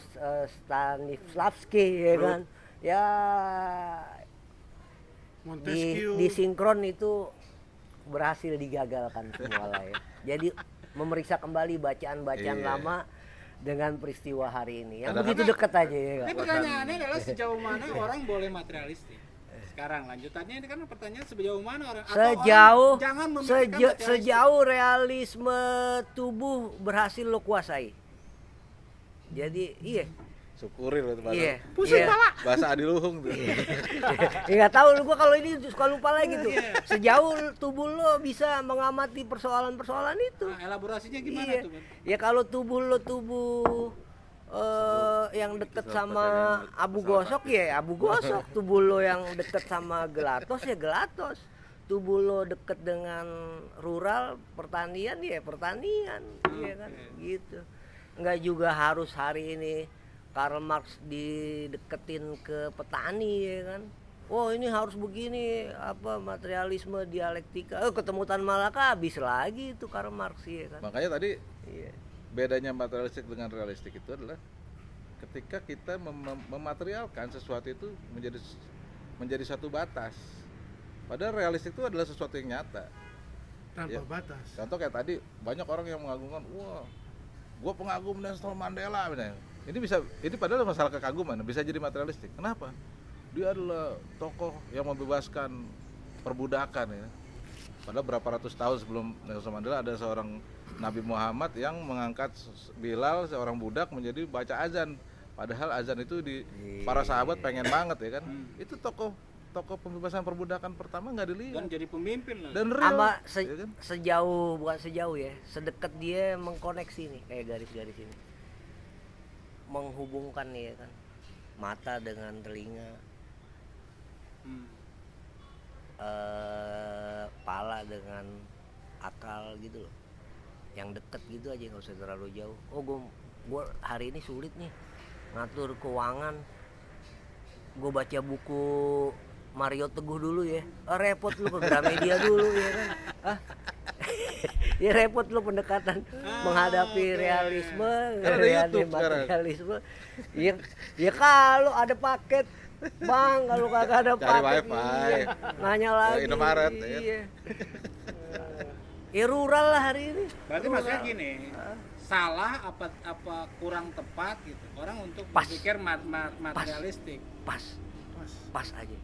Stanislavski ya kan, ya Montesquieu. di sinkron itu berhasil digagalkan semua lah ya. Jadi memeriksa kembali bacaan-bacaan Iya. lama dengan peristiwa hari ini yang Kadang- begitu dekat aja ya kan. Ini pertanyaannya adalah sejauh mana orang boleh materialistik. Sekarang lanjutannya ini kan pertanyaan sejauh mana orang atau Sejauh orang jangan memikirkan materialistik. sejauh realisme tubuh berhasil lo kuasai. Jadi iya. Syukurin lo itu bahasa. Iya. Pusing iya. pala. Bahasa Adi Luhung tuh. Ya nggak tahu lu, gua kalau ini suka lupa lagi tuh. Sejauh tubuh lo bisa mengamati persoalan-persoalan itu. Nah, elaborasinya gimana Iya. tuh, Bang? Ya kalau tubuh lo yang deket sama abu gosok ya abu gosok. Tubuh lo yang deket sama gelatos ya gelatos. Tubuh lo deket dengan rural pertanian ya pertanian, iya kan gitu. Nggak juga harus hari ini Karl Marx dideketin ke petani ya kan. Oh ini harus begini apa materialisme dialektika. Ketemu Tan Malaka habis lagi itu Karl Marx ya kan. Makanya tadi Iya. bedanya materialistik dengan realistik itu adalah ketika kita mematerialkan sesuatu itu menjadi satu batas. Padahal realistik itu adalah sesuatu yang nyata. Tanpa Ya. batas. Contoh kayak tadi banyak orang yang mengagumkan, wah, gua pengagum Nelson Mandela misalnya. Ini padahal masalah kekaguman bisa jadi materialistik. Kenapa? Dia adalah tokoh yang membebaskan perbudakan ya. Padahal berapa ratus tahun sebelum Nelson Mandela ada seorang Nabi Muhammad yang mengangkat Bilal seorang budak menjadi baca azan. Padahal azan itu para sahabat pengen banget ya kan. Itu tokoh pembebasan perbudakan pertama nggak Dan dilihat. jadi pemimpin lah. Dan real. Ama ya kan? sejauh bukan sejauh ya, sedekat dia mengkoneksi nih kayak garis-garis ini. Menghubungkan nih ya kan. Mata dengan telinga. pala dengan akal gitu loh, yang deket gitu aja, nggak usah terlalu jauh. Oh gue hari ini sulit nih ngatur keuangan, gue baca buku Mario Teguh dulu ya. Repot lu ke Gramedia dulu ya kan. Ya repot lu pendekatan menghadapi realisme, materialisme. Ya kalau ada paket Bang, kalau kagak ada Cari paket wifi. nanya lagi. Indomaret, ya. Iya. Ya rural lah hari ini. Berarti maksudnya gini, salah apa kurang tepat gitu orang untuk Pas. berpikir materialistik. Pas aja.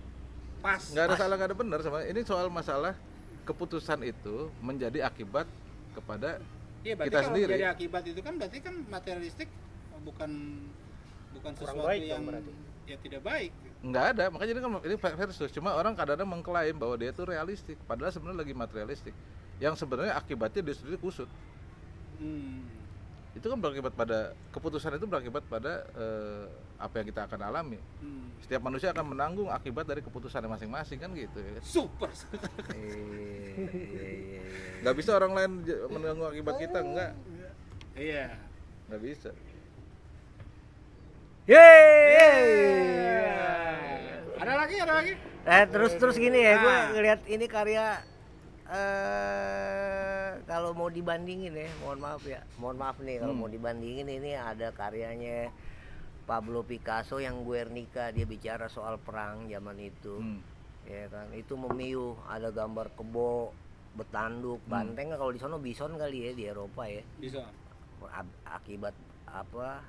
Pas. Nggak ada salah, nggak ada benar sama ini soal masalah keputusan itu menjadi akibat kepada Iya, berarti kita kalau sendiri. jadi akibat itu kan berarti kan materialistik bukan sesuatu baik dong yang berarti. ya tidak baik. Nggak ada, makanya ini versus. Cuma orang kadang-kadang mengklaim bahwa dia itu realistik, padahal sebenarnya lagi materialistik. Yang sebenarnya akibatnya dia sendiri kusut. Itu kan berakibat pada keputusan itu berakibat pada apa yang kita akan alami. Setiap manusia akan menanggung akibat dari keputusannya masing-masing kan gitu. Ya. Super. Iya. Nggak bisa orang lain menanggung akibat kita, enggak. Iya. Nggak bisa. Ada lagi? Terus gini ya, gue Ah. ngelihat ini karya kalau mau dibandingin ya, mohon maaf nih kalau mau dibandingin, ini ada karyanya Pablo Picasso yang Guernica, dia bicara soal perang zaman itu. Ya kan, itu memiu, ada gambar kebo, betanduk, banteng. Kalau di sono bison kali ya di Eropa ya. Bisa. Akibat apa?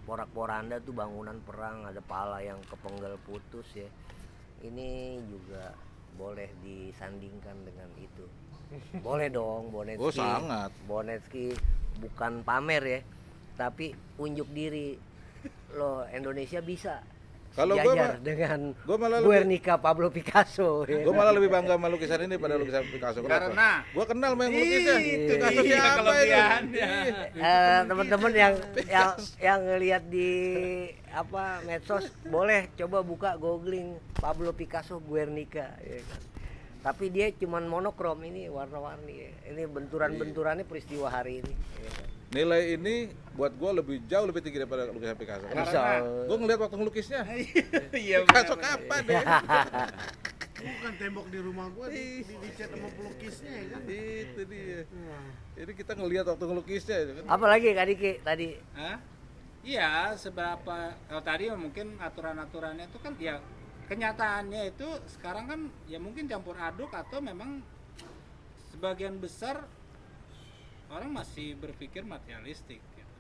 Porak-poranda tuh bangunan perang, ada pala yang kepenggal putus ya. Ini juga boleh disandingkan dengan itu. Boleh dong, Bonetsky. Oh, sangat. Bonetsky bukan pamer ya, tapi unjuk diri. Loh, Indonesia bisa Kalau sejajar dengan gua malah Guernica Pablo Picasso. Ya. Gue malah lebih bangga sama lukisan ini pada lukisan Picasso. Karena gue kenal sama yang lukisnya. Picasso iya, siapa kelebihannya. itu? Teman-teman yang ngelihat di apa medsos, boleh coba buka googling Pablo Picasso Guernica ya kan. Tapi dia cuman monokrom, ini warna-warni ya. Ini benturan-benturannya peristiwa hari ini ya kan. Nilai ini buat gue jauh lebih tinggi daripada lukisan Picasso. Bisa. Gue ngeliat waktu ngelukisnya. Iya, Picasso benar. kapan deh? Bukan tembok di rumah gua dicat sama pelukisnya ya kan. Itu dia. Ini kita ngeliat waktu ngelukisnya itu kan. Apalagi Kak Diki tadi Hah? Iya, seberapa kalau tadi mungkin aturan-aturannya itu kan ya kenyataannya itu sekarang kan ya mungkin campur aduk atau memang sebagian besar orang masih berpikir materialistik gitu.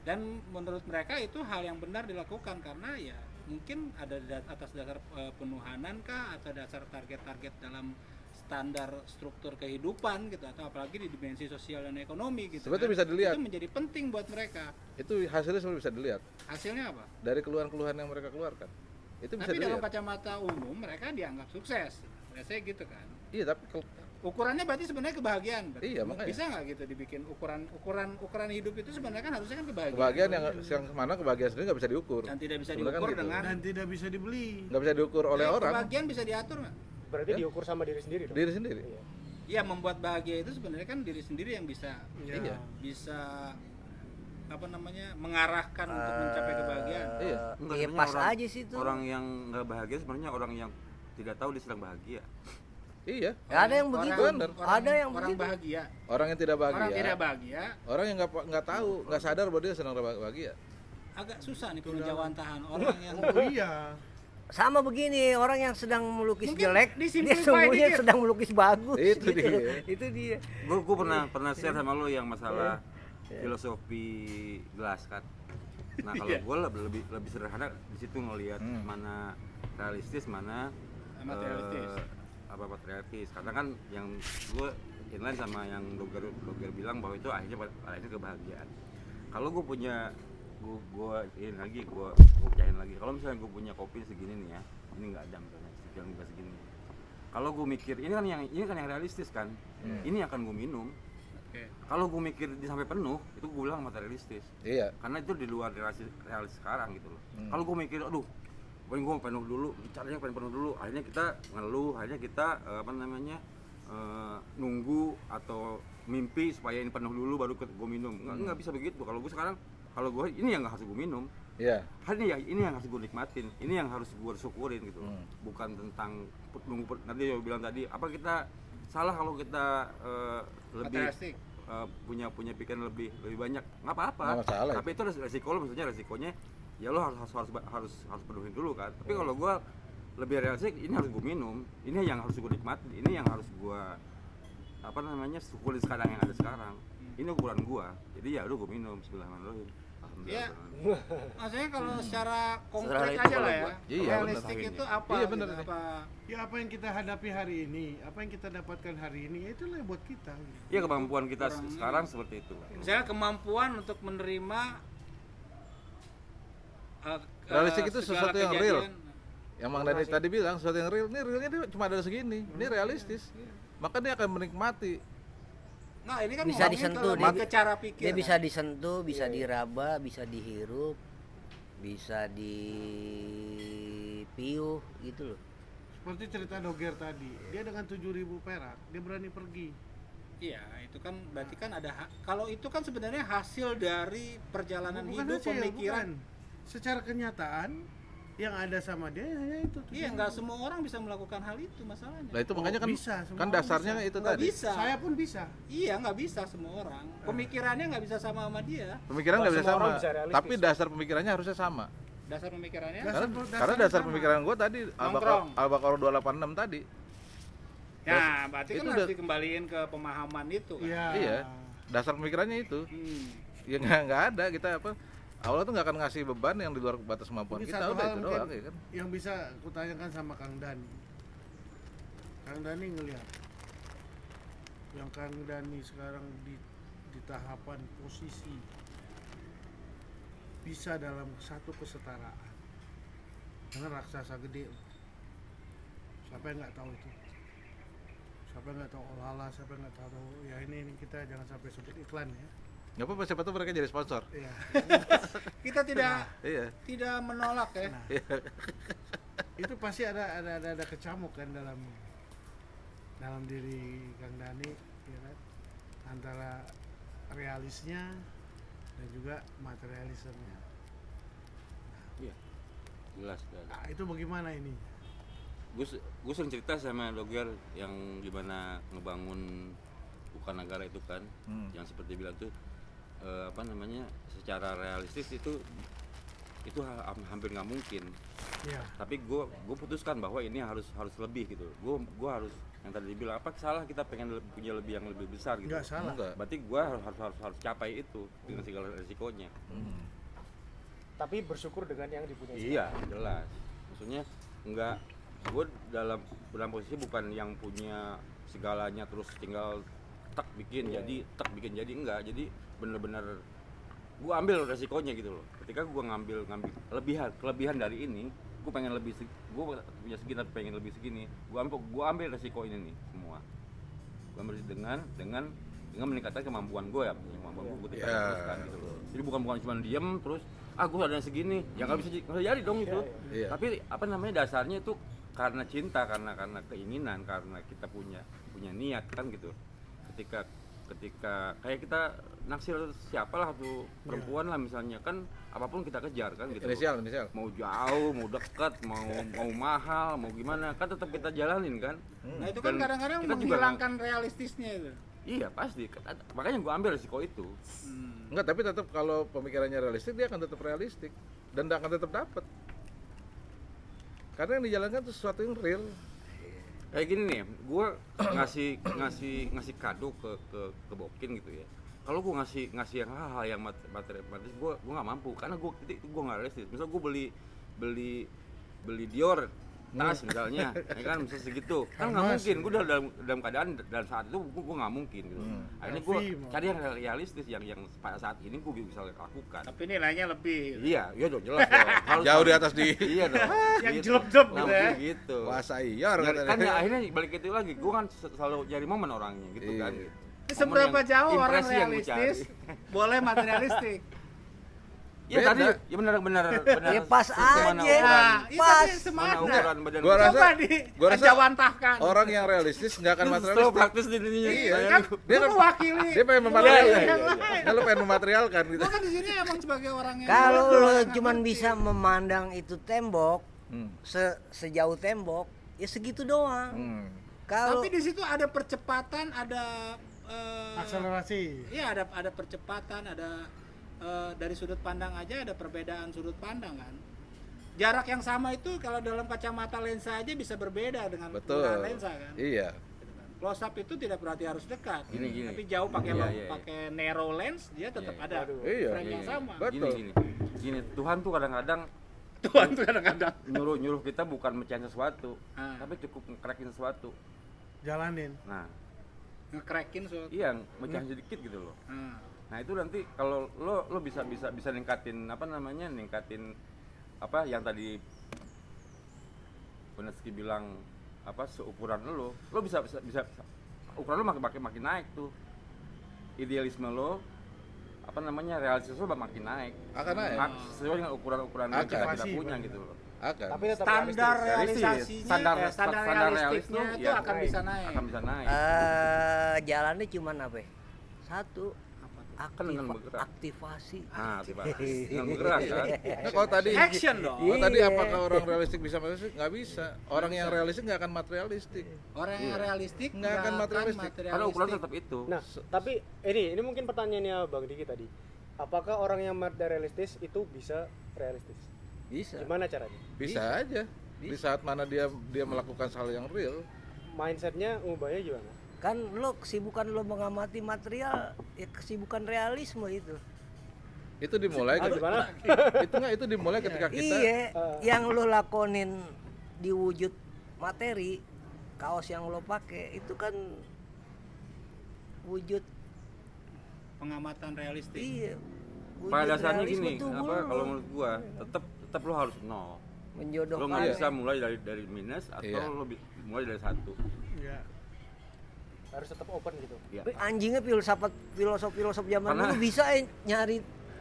Dan menurut mereka itu hal yang benar dilakukan karena ya mungkin ada atas dasar penuhanan kah atau dasar target-target dalam standar struktur kehidupan gitu, atau apalagi di dimensi sosial dan ekonomi gitu. Sebetulnya bisa dilihat. Itu menjadi penting buat mereka. Itu hasilnya sebenarnya bisa dilihat Hasilnya apa? dari keluhan-keluhan yang mereka keluarkan. Itu bisa Tapi dalam dilihat. kacamata umum mereka dianggap sukses. Biasanya gitu kan. Iya, tapi Ukurannya berarti sebenarnya kebahagiaan. Berarti. Iya, makanya. Bisa nggak gitu dibikin ukuran hidup itu sebenarnya kan harusnya kan kebahagiaan. kebahagiaan yang mana kebahagiaan sendiri nggak bisa diukur. Dan tidak bisa Sebenarnya kan diukur gitu. dengan Dan tidak bisa dibeli. Nggak bisa diukur oleh orang. Kebahagiaan bisa diatur nggak? Berarti Ya. diukur sama diri sendiri dong. Diri sendiri. Iya. Iya, membuat bahagia itu sebenarnya kan diri sendiri yang bisa Iya. bisa apa namanya mengarahkan untuk mencapai kebahagiaan. Iya. Enggak, ya sebenarnya pas orang- aja sih itu. Orang yang nggak bahagia sebenarnya orang yang tidak tahu dia sedang bahagia. Iya. Ya, ada yang begitu. Ada yang orang begitu. bahagia. Orang yang tidak bahagia. Orang tidak bahagia Orang yang nggak tahu, nggak sadar bahwa dia sedang bahagia. agak susah nih penjawantahan orang yang Oh iya. Sama begini, orang yang sedang melukis Mungkin jelek, dia disimplify sungguhnya dikit. sedang melukis bagus. Itu gitu. dia. Itu dia. Gue pernah share sama lo yang masalah filosofi gelas kan. Nah kalau gue lebih sederhana di situ ngelihat mana realistis, mana materialistis. apa materialistis. Karena kan yang gue inline sama yang blogger bilang bahwa itu akhirnya kebahagiaan. Kalau gue punya gue pecahin lagi. Kalau misalnya gue punya kopi segini nih ya, ini nggak ada misalnya, yang juga segini. Kalau gue mikir ini kan yang realistis kan, ini akan gue minum. Oke. Kalau gue mikir sampai penuh, itu gue bilang materialistis. Iya. Karena itu di luar realis sekarang gitu loh. Kalau gue mikir, aduh, pokoknya gue penuh dulu, caranya pengen penuh dulu, akhirnya kita ngeluh, akhirnya kita nunggu atau mimpi supaya ini penuh dulu baru gue minum. Nggak bisa begitu. Kalau gue sekarang, kalau gue ini yang nggak harus gue minum, ini yang harus gue nikmatin, ini yang harus gue syukurin gitu. Bukan tentang nunggu. Nanti yo bilang tadi, apa kita salah kalau kita lebih punya pikiran lebih banyak? Nggak apa-apa. Nggak masalah. Tapi itu resiko lo, maksudnya resikonya ya lo harus penuhin dulu kan. Tapi kalau gue lebih realistik, ini harus gue minum, ini yang harus gue nikmatin, ini yang harus gue syukurin sekarang yang ada sekarang. Ini ukuran gue, jadi ya udah gue minum. Bismillahirrahmanirrahim. Ya, maksudnya kalau secara konkret Secara itu aja kalau lah ya. gua. Iya, Realistik bener. itu apa? Iya, bener gitu, nih. apa? Ya apa yang kita hadapi hari ini, apa yang kita dapatkan hari ini, ya itulah yang buat kita. Iya, kemampuan kita sekarang seperti itu. Misalnya kemampuan untuk menerima Realistik itu segala sesuatu yang real. kejadian. Yang Mang Dani tadi bilang sesuatu yang real, ini realnya dia cuma ada segini, ini realistis. Maka dia akan menikmati. Nah, ini kan Bisa ngomongin disentuh, lebih dia- ke cara pikir. Dia bisa disentuh, bisa diraba, bisa dihirup, bisa dipiuh gitu loh. Seperti cerita Doger tadi, dia dengan 7.000 perak, dia berani pergi. Iya, itu kan berarti kan ada kalau itu kan sebenarnya hasil dari perjalanan Bukan hidup, hasil, pemikiran. bukan. Secara kenyataan, yang ada sama dia hanya itu. Iya, nggak semua orang bisa melakukan hal itu masalahnya. Nah itu makanya kan bisa, semua kan orang dasarnya bisa. itu Nggak tadi. bisa. Saya pun bisa. Iya, nggak bisa semua orang. Pemikirannya nggak bisa sama dia. Pemikiran Nggak nggak bisa semua sama, orang bisa realistis. tapi dasar pemikirannya harusnya sama. Dasar pemikirannya. Karena dasar sama. pemikiran gue tadi Nongkrong. Al-Baqarah 286 tadi. Nah, berarti kan itu harus udah- dikembaliin ke pemahaman itu kan. Iya. Iya. Dasar pemikirannya itu. Hmm. Ya nggak ada kita apa. Allah tuh nggak akan ngasih beban yang di luar batas kemampuan Mungkin kita, satu udah hal itu mungkin doang ya kan. yang bisa kutanyakan sama Kang Dani. Kang Dani ngelihat yang Kang Dani sekarang di tahapan posisi bisa dalam satu kesetaraan dengan raksasa gede. Siapa yang nggak tahu itu? Siapa yang nggak tahu Olala? Siapa yang nggak tahu? Ya ini kita jangan sampai sebut iklan ya. Nggak apa-apa, siapa tuh mereka jadi sponsor. Iya. Kita tidak Iya. tidak menolak ya. Nah, itu pasti ada kecamuk kan dalam diri Kang Dani, ya kan? Antara realisnya dan juga materialismenya. Iya. Jelas. Nah, itu bagaimana ini? Gue sering cerita sama Doger yang gimana ngebangun bukan negara itu kan, yang seperti bilang tuh secara realistis itu hampir nggak mungkin. Ya, Tapi gue putuskan bahwa ini harus lebih gitu. Gue harus yang tadi dibilang apa salah kita pengen punya lebih yang lebih besar gitu. nggak salah. Enggak. Berarti gue harus capai itu dengan segala resikonya. Tapi bersyukur dengan yang dipunyai. Iya, jelas. Maksudnya enggak, gue dalam posisi bukan yang punya segalanya terus tinggal tek bikin jadi enggak. Jadi bener-bener gue ambil resikonya gitu loh. Ketika gue ngambil kelebihan dari ini, gue pengen lebih, gue punya segini tapi pengen lebih segini. Gue ambil resiko ini nih semua. Gue ambil dengan meningkatkan kemampuan gue ya, kemampuan gue tingkatkan teruskan gitu loh. Jadi bukan cuma diem terus gue ada segini, ya nggak bisa jadi dong itu. Iya. Tapi dasarnya itu karena cinta, karena keinginan, karena kita punya niat kan gitu. Ketika kayak kita naksir siapalah tuh perempuan lah misalnya kan, apapun kita kejar kan gitu. Inisial. Mau jauh, mau dekat, mau mahal, mau gimana kan tetap kita jalanin kan. Nah, itu kan Dan kadang-kadang kita juga menghilangkan realistisnya itu. Iya pasti, makanya gue ambil risiko itu. Enggak, tapi tetap kalau pemikirannya realistik dia akan tetap realistik dan akan tetap dapat. Karena yang dijalankan itu sesuatu yang real. Kayak gini nih, gue ngasih kado ke Bokin gitu ya. Kalau gue ngasih yang hal-hal yang materi gue nggak mampu karena gue nggak realistis. Misal gue beli Dior tas misalnya, ya kan bisa segitu, kan nggak mungkin. Gue dalam keadaan dan saat itu gue nggak mungkin gitu. Akhirnya gue cari yang realistis yang pada saat ini gue bisa lakukan. Tapi nilainya lebih. Iya dong jelas dong. Harus Jauh di atas di Iya dong. Yang Gitu. jelek-jelek Nggak gitu ya. mungkin gitu. Puasa Iyor Kan ya, akhirnya balik itu lagi, gue kan selalu nyari momen orangnya gitu kan. Iya. Seberapa Momen yang jauh orang impresi yang gua realistis boleh materialistik? Ya Beda. tadi, ya benar. Ya pas Semana aja. ukuran- Nah, itu Pas. dia Mana semangat. ukuran badan Gua lu? rasa- Coba di gua rasa jawantahkan. Orang yang realistis nggak akan Itu materialistis. slow praktis di dunia. Iya, kan dia gua kan mewakili. dia pengen mematerialkan. Yang lain. Kan lu pengen mematerialkan gitu. Gua kan di sini emang sebagai orang yang Kalau bodoh, lo nggak cuman ngerti. bisa memandang itu tembok Hmm. sejauh tembok, ya segitu doang. Hmm. Kalau Tapi di situ ada percepatan, ada Akselerasi. iya ada percepatan, ada dari sudut pandang aja ada perbedaan sudut pandang kan. Jarak yang sama itu kalau dalam kacamata lensa aja bisa berbeda dengan Betul. penggunaan lensa kan. Iya. Close up itu tidak berarti harus dekat. Gini. Tapi jauh pakai Iya. pakai narrow lens dia tetap Iya. ada Iya. frame yang sama. Betul. Gini, Tuhan tuh kadang-kadang Tuhan tuh kadang-kadang nyuruh kita bukan mecahin sesuatu, Ah. tapi cukup ngecrackin sesuatu. Jalanin. Nah, nge-crackin suatu. iya mecahin sedikit gitu loh. Ah. Nah itu nanti kalau lo bisa ningkatin ningkatin apa yang tadi Beneski bilang apa seukuran lo bisa ukuran lo makin naik tuh, idealisme lo realistis lo makin naik. Akan naik. Sesuai dengan ukuran yang kita Aktivasi, punya Bang. gitu loh. Akan. Tapi tetap Standar realistis. realisasinya, Standar standar realis realistiknya tuh, itu ya, akan bisa naik. Akan bisa naik. jalannya cuman apa? Ya? Satu, Kan dengan bergerak. aktivasi. Nah, aktivasi dengan bergerak kan. Nah, kalau tadi Action dong. kalau tadi Iya. apakah orang realistik bisa materialistik? Nggak bisa. Orang yang realistik nggak akan materialistik. Orang yang realistik Nggak akan materialistik. Karena ukuran tetap itu. Nah, tapi ini mungkin pertanyaannya Bang Diki tadi. Apakah orang yang materialistis itu bisa realistis? Bisa. Gimana caranya? Bisa aja. Di saat mana dia melakukan hal yang real. Mindsetnya ngubahnya gimana? Kan lo kesibukan lo mengamati material, ya kesibukan realisme itu. Itu dimulai Gimana? itu dimulai ketika kita Iya, yang lo lakonin di wujud materi, kaos yang lo pakai itu kan wujud pengamatan realistik. iya. Wujud Pada dasarnya realisme gini, tuh apa lo kalau menurut gua tetap lo harus nol. Lo menjodohkan. nggak bisa mulai dari minus atau Iya. lo mulai dari 1. Iya. Harus tetap open gitu. Ya. Tapi anjingnya filosof zaman Karena- dulu bisa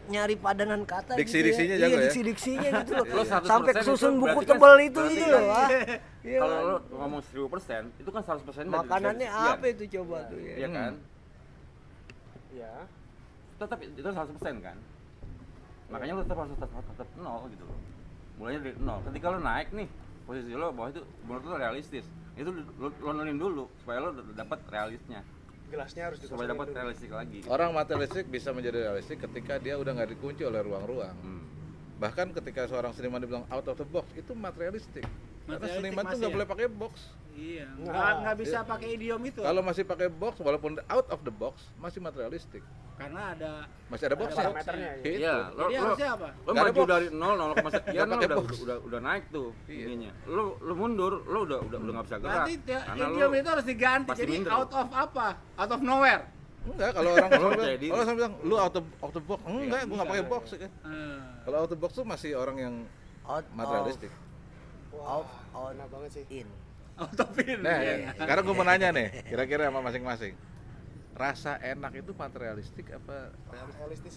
nyari padanan kata Diksi-diksinya gitu ya. jago ya? Iya, diksi-diksinya gitu loh. Lo 100% Sampai itu kesusun buku berarti kan- tebal itu berarti gitu kan- loh. Ah. Iya Kalau kan? lo ngomong 1000%, itu kan 100% dari Makanannya sekian. apa itu coba tuh ya? Iya kan? Ya. Tetap itu 100% kan? Makanya lo tetap harus tetap nol gitu loh. Mulainya dari nol. Ketika lo naik nih, posisi lo bawah itu menurut lo realistis. Itu lo nolin dulu supaya lo dapat realisnya. Gelasnya harus Supaya dikosongin dapat dulu. realistik lagi. orang materialistik bisa menjadi realistik ketika dia udah nggak dikunci oleh ruang-ruang. Hmm. Bahkan ketika seorang seniman dibilang out of the box itu materialistik. Karena Materialistik seniman tuh masih nggak ya? boleh pakai box. Iya. Nah, Nggak bisa pakai idiom itu. Kalau masih pakai box, walaupun out of the box, masih materialistik. Karena ada Masih ada boxnya. parameternya, ya. Gitu. Iya, jadi harusnya apa? lo Nggak ada maju box. dari 0,sekian lo pakai box. udah naik tuh Iya. ininya. Lo mundur, lo udah nggak bisa gerak. Berarti Karena idiom lo itu harus diganti. pasti Jadi minder. out of apa? Out of nowhere. Enggak, kalau orang Kalau selalu percaya bilang, diri. kalau selalu bilang lu out of the box. Enggak, gua nggak pakai box kan. Eh, Kalau out of the box tuh masih orang yang Out materialistik. Wah, out enak banget sih. in. out of in. Nah, Iya. sekarang gua mau nanya nih, kira-kira sama masing-masing. Rasa enak itu materialistik apa realistis? Realistis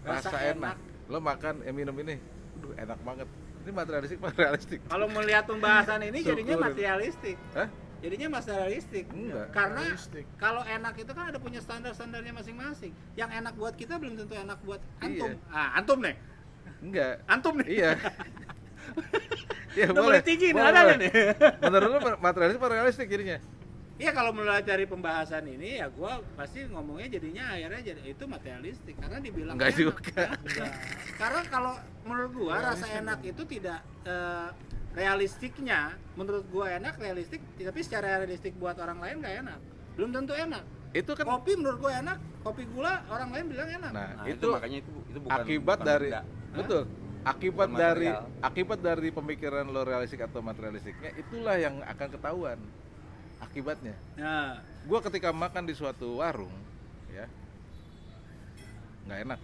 Rasa enak. Lo makan minum ini, aduh enak banget. Ini materialistik apa realistik? Kalau melihat pembahasan ini jadinya Syukur. materialistik. Hah? Jadinya materialistik. Enggak. Karena Realistik. kalau enak itu kan ada punya standar-standarnya masing-masing. Yang enak buat kita belum tentu enak buat antum. Iya. Ah, antum nih. Enggak. Antum nih. Iya. Iya Udah boleh tinggi nih, ada nih. Menurut lo materialistik apa realistik jadinya? Iya, kalau mulai dari pembahasan ini ya gua pasti ngomongnya jadinya akhirnya jadi itu materialistik karena dibilang Enggak enak. juga. Karena kalau menurut gua rasa enak itu tidak realistiknya menurut gua enak realistik, tapi secara realistik buat orang lain nggak enak. Belum tentu enak. Itu kan Kopi menurut gua enak, kopi gula orang lain bilang enak. nah, Nah, itu makanya itu bukan akibat bukan dari benda. betul. Akibat Bukan dari material. pemikiran lo realistik atau materialistiknya itulah yang akan ketahuan akibatnya. Nah, Gua ketika makan di suatu warung ya nggak enak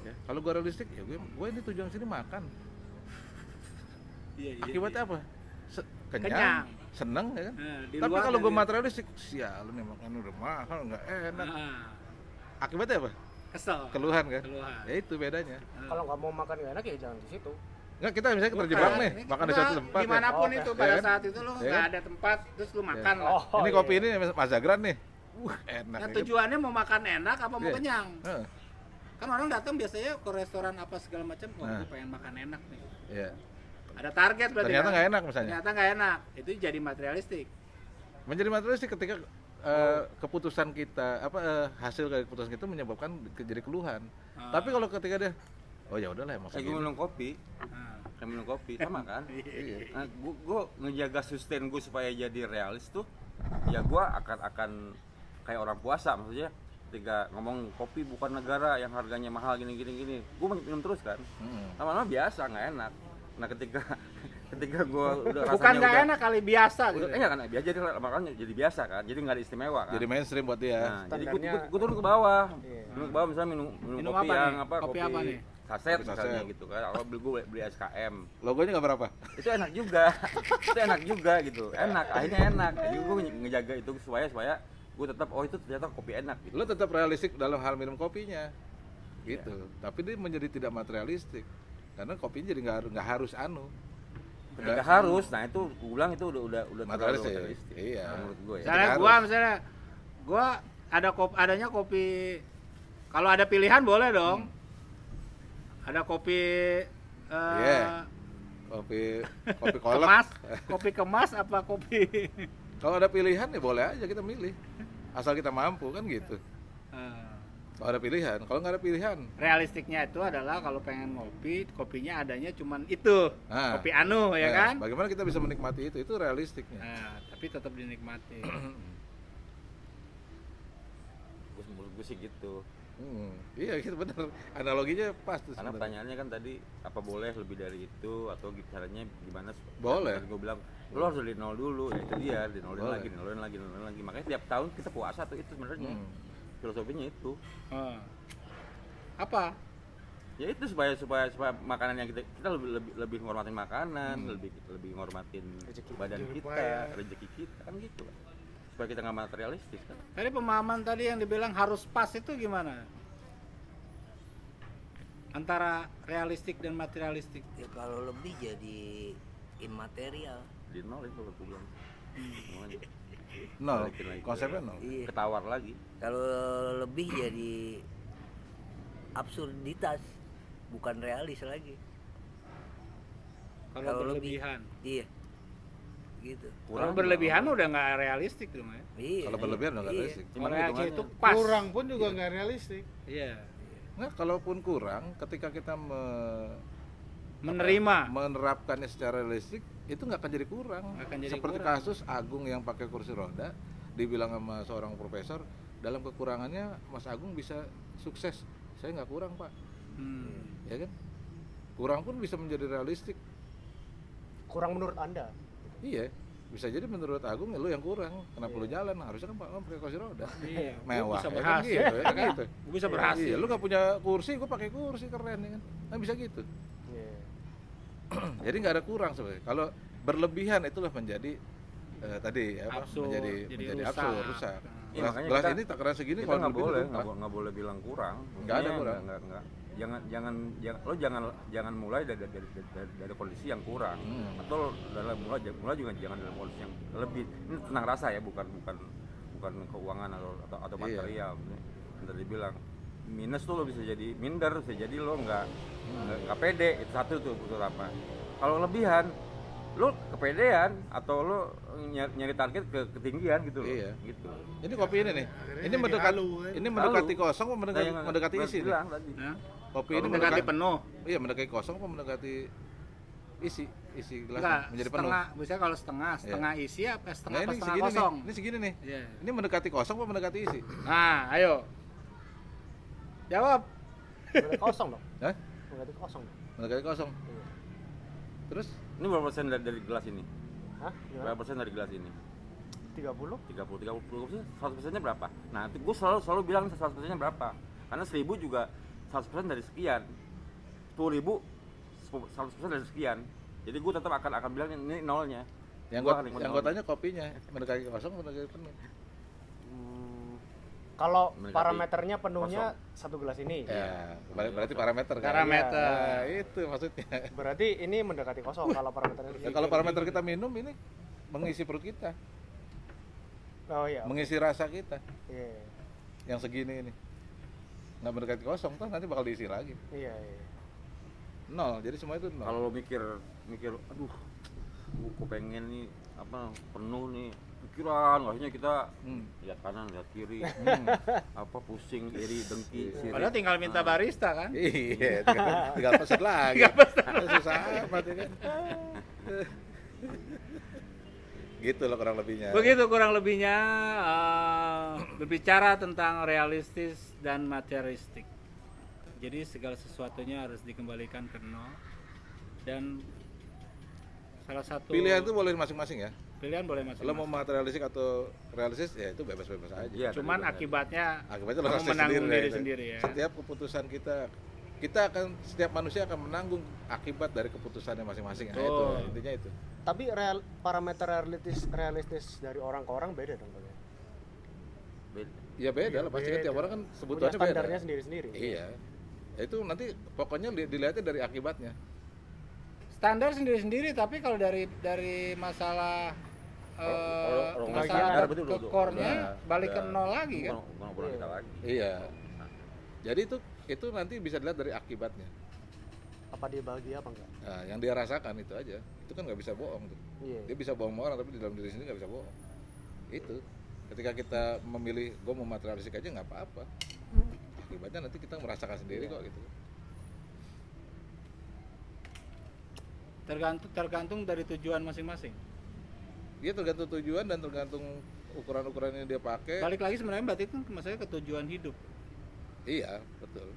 ya. Kalau gua realistik ya gua ini tujuan sini makan. iya, Akibatnya apa? Kenyang, Kenyang. seneng ya kan? Nah, di Tapi luar kalau dari- gua materialistik, sial nih makan udah mahal nggak enak. Nah, Akibatnya apa? Kesel. keluhan kan. Keluhan. Ya itu bedanya. Kalau nggak mau makan nggak enak ya jangan di situ. Enggak, kita misalnya terjebak nih, makan di satu tempat. Ya. Dimanapun Oh, itu oke. pada Ya kan? saat itu lo Ya nggak kan? ada tempat, terus lu makan lah. Oh, Ini iya. kopi ini Mas Zagran nih. Enak. Nah ya kan? tujuannya mau makan enak apa mau Iya. kenyang? Heeh. Kan orang datang biasanya ke restoran apa segala macam, wah Nah. gue pengen makan enak nih. Iya. Ada target berarti. Ternyata kan? nggak enak misalnya. Ternyata nggak enak. Itu jadi materialistik. Menjadi materialistik ketika keputusan kita hasil dari keputusan kita menyebabkan jadi keluhan. Tapi kalau ketika dia oh ya udahlah emang Gue segini. minum kopi, Nah. kayak minum kopi sama kan. Iya. Nah, gue ngejaga sustain gue supaya jadi realis tuh, ya gue akan kayak orang puasa, maksudnya ketika ngomong kopi bukan negara yang harganya mahal gini, gue minum terus kan. Lama-lama biasa nggak enak. Nah ketika gue udah Bukan rasanya nggak udah enak kali biasa udah gitu. kan biasa, jadi makanya jadi biasa kan, jadi nggak ada istimewa kan. Jadi mainstream buat dia. Nah, jadi Standarnya- gue turun ke bawah, Iya. turun ke bawah misalnya minum Minum kopi apa yang nih? apa Kopi apa nih? saset Kopi misalnya saset. gitu kan. Kalau beli SKM Logonya nggak berapa? itu enak juga, itu enak juga gitu, enak, akhirnya enak. Jadi gue ngejaga itu supaya gue tetap itu ternyata kopi enak gitu. Lo tetap realistik dalam hal minum kopinya, gitu. Tapi dia menjadi tidak materialistik karena kopinya jadi nggak harus Nggak harus, nah itu gue bilang itu udah Materialistik. terlalu materialistik. Iya. Menurut gue ya. Misalnya Tidak gua adanya kopi, kalau ada pilihan boleh dong. Ada kopi Iya. kopi kolak. kopi kemas apa kopi Kalau ada pilihan ya boleh aja kita milih, asal kita mampu kan gitu. Kalau ada pilihan, kalau nggak ada pilihan, realistiknya itu adalah kalau pengen ngopi, kopinya adanya cuman itu, Nah. kopi anu ya nah, kan. bagaimana kita bisa menikmati itu realistiknya. Nah, tapi tetap dinikmati. Menurut gue sih gitu. Iya gitu bener, analoginya pas tuh Karena sebenarnya. pertanyaannya kan tadi apa boleh lebih dari itu atau caranya gimana? Boleh. Gue bilang lo harus dari nol dulu, ya itu dia, dinolin Boleh. lagi. Makanya tiap tahun kita puasa tuh itu sebenarnya filosofinya itu. Apa? Ya itu supaya makanan yang kita lebih menghormatin makanan, lebih menghormatin Rezeki. badan Rezeki kita, payah. rezeki kita kan gitu kan. Supaya kita nggak materialistis kan. Tadi pemahaman tadi yang dibilang harus pas itu gimana? Antara realistik dan materialistik. Ya kalau lebih jadi immaterial. Di nol itu gue bilang. Semuanya. Nol, Balikin lagi ke- konsepnya nol. Iya. Ketawar lagi. Kalau lebih jadi absurditas, bukan realis lagi. Kalau berlebihan. Iya. Gitu. Kalau berlebihan udah nggak realistik dong ya. Iya. Kalau berlebihan udah nggak iya. realistik. Cuman Kalau realistik hitungannya. itu pas. Kurang pun juga nggak realistik. Iya. Nah, kalaupun kurang, ketika kita Menerima. menerapkannya secara realistik, itu nggak akan jadi kurang. Nggak akan jadi Seperti kurang. kasus Agung yang pakai kursi roda, dibilang sama seorang profesor, dalam kekurangannya Mas Agung bisa sukses. Saya nggak kurang, Pak. Ya kan? Kurang pun bisa menjadi realistik. Kurang menurut Anda. Iya, bisa jadi menurut Agung ya lu yang kurang. Kenapa lu jalan? Harusnya kan Pak Om pakai kursi roda. Iya. Mewah. Bisa ya kan berhasil. gitu, ya kan gitu. Gua bisa berhasil. Iya, lu nggak punya kursi, gua pakai kursi keren ya kan. Nah, bisa gitu. Iya. Jadi nggak ada kurang sebenarnya. Kalau berlebihan itulah menjadi tadi apa? Absurd, menjadi jadi absurd, rusak. rusak. Iya, Gelas, makanya gelas kita- ini takaran segini Kita kalau nggak berlebih boleh, tumpah. nggak boleh bilang kurang. Nggak ada Maksudnya kurang. nggak. Lo jangan mulai dari kondisi yang kurang, atau mulai juga jangan dalam kondisi yang lebih. Ini tentang rasa ya, bukan keuangan atau Iya. material. Yang tadi bilang minus tuh lo bisa jadi minder, bisa jadi lo nggak pede. Itu satu tuh betul apa. Kalau lebihan lo kepedean atau lo nyari target ke ketinggian gitu loh. Iya. Gitu. Ini kopi ini nih. Akhirnya Ini jadi mendekati halu, kan? ini mendekati Halu. kosong apa mendekati isi nih? Bilang tadi. Hah? Kopi Ini ini mendekati penuh. Iya, mendekati kosong apa mendekati isi gelas Enggak, menjadi penuh. setengah, misalnya kalau setengah isi apa setengah Nah, apa ini setengah segini kosong. nih. Ini segini nih. Iya. Ini mendekati kosong apa mendekati isi? Nah, ayo. Jawab. Berarti kosong dong. Hah? Berarti kosong dong. Mendekati kosong. Iya. Terus Ini berapa persen dari gelas ini? Hah? Berapa persen dari gelas ini? 30? 30% 100%-nya berapa? Nah, itu gue selalu bilang 100%-nya berapa? Karena 1000 juga 100% dari sekian. 10.000 100% dari sekian. Jadi gue tetap akan bilang ini nolnya. yang Gua gua akan ikut yang nol. gua tanya kopinya mendekati kosong apa mendekati penuh? Kalau Mendekati parameternya penuhnya satu gelas ini. Ya, berarti parameter kan. Parameter. Nah, itu maksudnya. Berarti ini mendekati kosong kalau parameternya. Ya, kalau parameter kita minum ini mengisi perut kita, Oh iya. mengisi rasa kita Iya. yang segini ini. Nggak mendekati kosong, toh nanti bakal diisi lagi. Iya, iya. Nol, jadi semua itu nol. Kalau lo mikir, aduh, gua pengen nih apa penuh nih pikiran, akhirnya kita lihat kanan, lihat kiri, apa pusing, iri, dengki, sirik. Padahal tinggal minta barista kan. Iya, tinggal pesen lagi. Susah amat ya kan. Gitu loh kurang lebihnya. Begitu kurang lebihnya berbicara tentang realistis dan materialistik. Jadi segala sesuatunya harus dikembalikan ke nol. Dan salah satu Pilihan itu boleh masing-masing ya. pilihan boleh masing-masing. Lo mau materialistik atau realistis ya itu bebas-bebas aja. Iya, Cuman tadi akibatnya Akibatnya lo kamu harus menanggung diri itu. sendiri ya. Setiap keputusan setiap manusia akan menanggung akibat dari keputusannya masing-masing. Nah, itu Betul. intinya itu. Tapi parameter realistis dari orang ke orang beda dong, Bang. beda. Ya beda lah, pasti kan tiap orang kan Punya sebutannya standarnya beda. sendiri-sendiri. Iya. Itu nanti pokoknya dilihatnya dari akibatnya. Standar sendiri-sendiri, tapi kalau dari masalah Kalau nggak masalah sadar, betul, ke betul. core-nya Nah, balik ke ya. nol lagi kan. Bukan kita lagi. Iya. Jadi itu nanti bisa dilihat dari akibatnya. Apa dia bahagia apa enggak? Nah, yang dia rasakan itu aja. Itu kan nggak bisa bohong tuh. Iya. Dia bisa bohong sama orang tapi di dalam diri sendiri nggak bisa bohong. Itu. Ketika kita memilih gue mau materialistik aja nggak apa-apa. Akibatnya nanti kita merasakan sendiri kok gitu. Tergantung dari tujuan masing-masing. Dia tergantung tujuan dan tergantung ukuran-ukuran yang dia pakai. Balik lagi sebenarnya berarti itu maksudnya ke tujuan hidup. Iya, betul.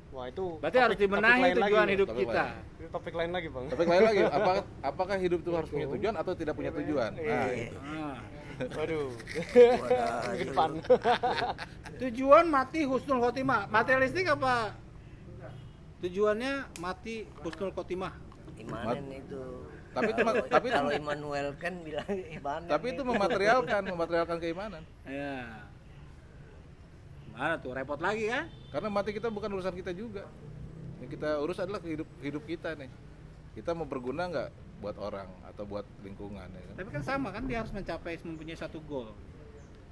Wah, itu Berarti harus topik dibenahi lain lagi, tujuan Bang. hidup Topik kita. lain. Itu topik lain lagi, Bang. Tapi lain lagi, apakah hidup itu harus punya tujuan atau tidak punya tujuan? Nah, itu. Ah. Waduh. Ke depan. Tujuan mati husnul khotimah. Materialistik apa? Tujuannya mati husnul khotimah. Imanen itu. Tapi Kalau Immanuel kan bilang imanen. tapi itu mematerialkan keimanan. Ya. Mana tuh repot lagi kan? Karena mati kita bukan urusan kita juga. Yang kita urus adalah hidup kita nih. Kita mau berguna nggak buat orang atau buat lingkungan ya kan? Tapi kan sama kan dia harus mempunyai satu goal.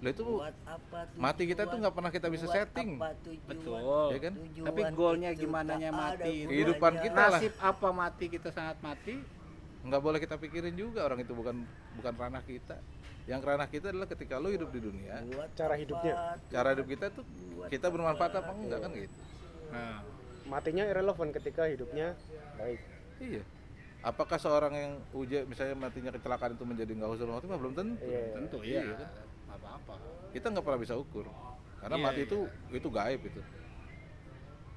Lah itu Buat apa mati kita tuh nggak pernah kita bisa buat setting. apa tujuan? Betul. Ya kan? Tujuan Tapi goalnya itu gimana tak mati ada itu. Kehidupan gunanya. kita lah. Nasib apa mati kita saat mati? Nggak boleh kita pikirin juga, orang itu bukan ranah kita. Yang ranah kita adalah ketika lo hidup di dunia, Buat Cara apa hidupnya. cara hidup kita tuh kita bermanfaat apa enggak kan gitu. Nah, Matinya irrelevant ketika hidupnya baik. Iya. Apakah seorang yang misalnya matinya kecelakaan itu menjadi nggak husnul khotimah? Belum tentu. Iya. tentu ya. Iya kan? Apa-apa. Kita nggak pernah bisa ukur. Karena Iya, mati iya. itu gaib itu.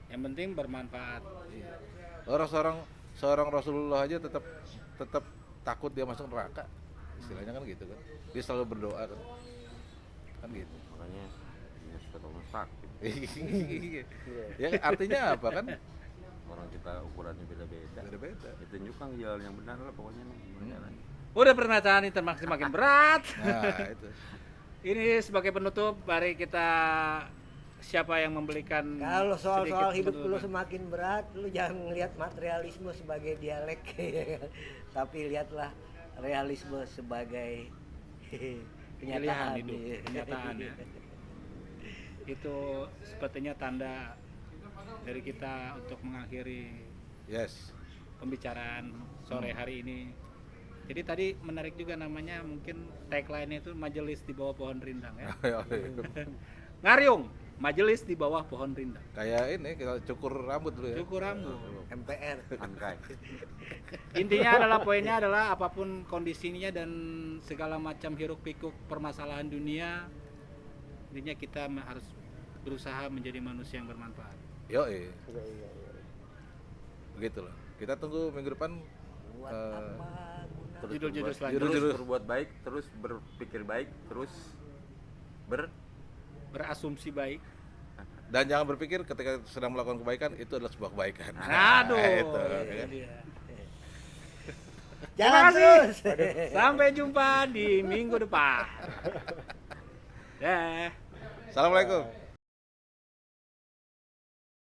Yang penting bermanfaat. Iya. Seorang Rasulullah aja tetap takut dia masuk neraka. Istilahnya kan gitu kan. Dia selalu berdoa kan. Kan gitu. Makanya ini sudah sakit. Iya. Ya artinya apa kan? Orang kita ukurannya beda-beda. Beda-beda. Ya, tunjukkan jalan yang benar lah pokoknya nih. Jalannya. Udah perbincangan ini semakin berat. Nah, itu. Ini sebagai penutup, mari kita siapa yang membelikan Kalau soal-soal sedikit hidup lu penutupan. semakin berat, lu jangan melihat materialisme sebagai dialek, tapi lihatlah realisme sebagai Pilihan kenyataan. hidup, Iya. kenyataan ya. Itu sepertinya tanda dari kita untuk mengakhiri Yes. pembicaraan sore hari ini. Jadi tadi menarik juga namanya, mungkin tagline-nya itu majelis di bawah pohon rindang ya. Ngariung, majelis di bawah pohon rindang. Kayak ini kita cukur rambut dulu ya. Cukur rambut. MPR. Angkai. Intinya adalah poinnya adalah apapun kondisinya dan segala macam hiruk pikuk permasalahan dunia, intinya kita harus berusaha menjadi manusia yang bermanfaat. Yoi. Iya. Begitu loh. Kita tunggu minggu depan Buat Eh, apa? Terus Judul-judul berbuat- selanjutnya. terus Judul-judul. berbuat baik, terus berpikir baik, terus Berasumsi baik. dan jangan berpikir ketika sedang melakukan kebaikan itu adalah sebuah kebaikan. Aduh. Itu, Itu ya kan? dia. Jalan kasih. terus. Sampai jumpa di minggu depan. Dah. Assalamualaikum.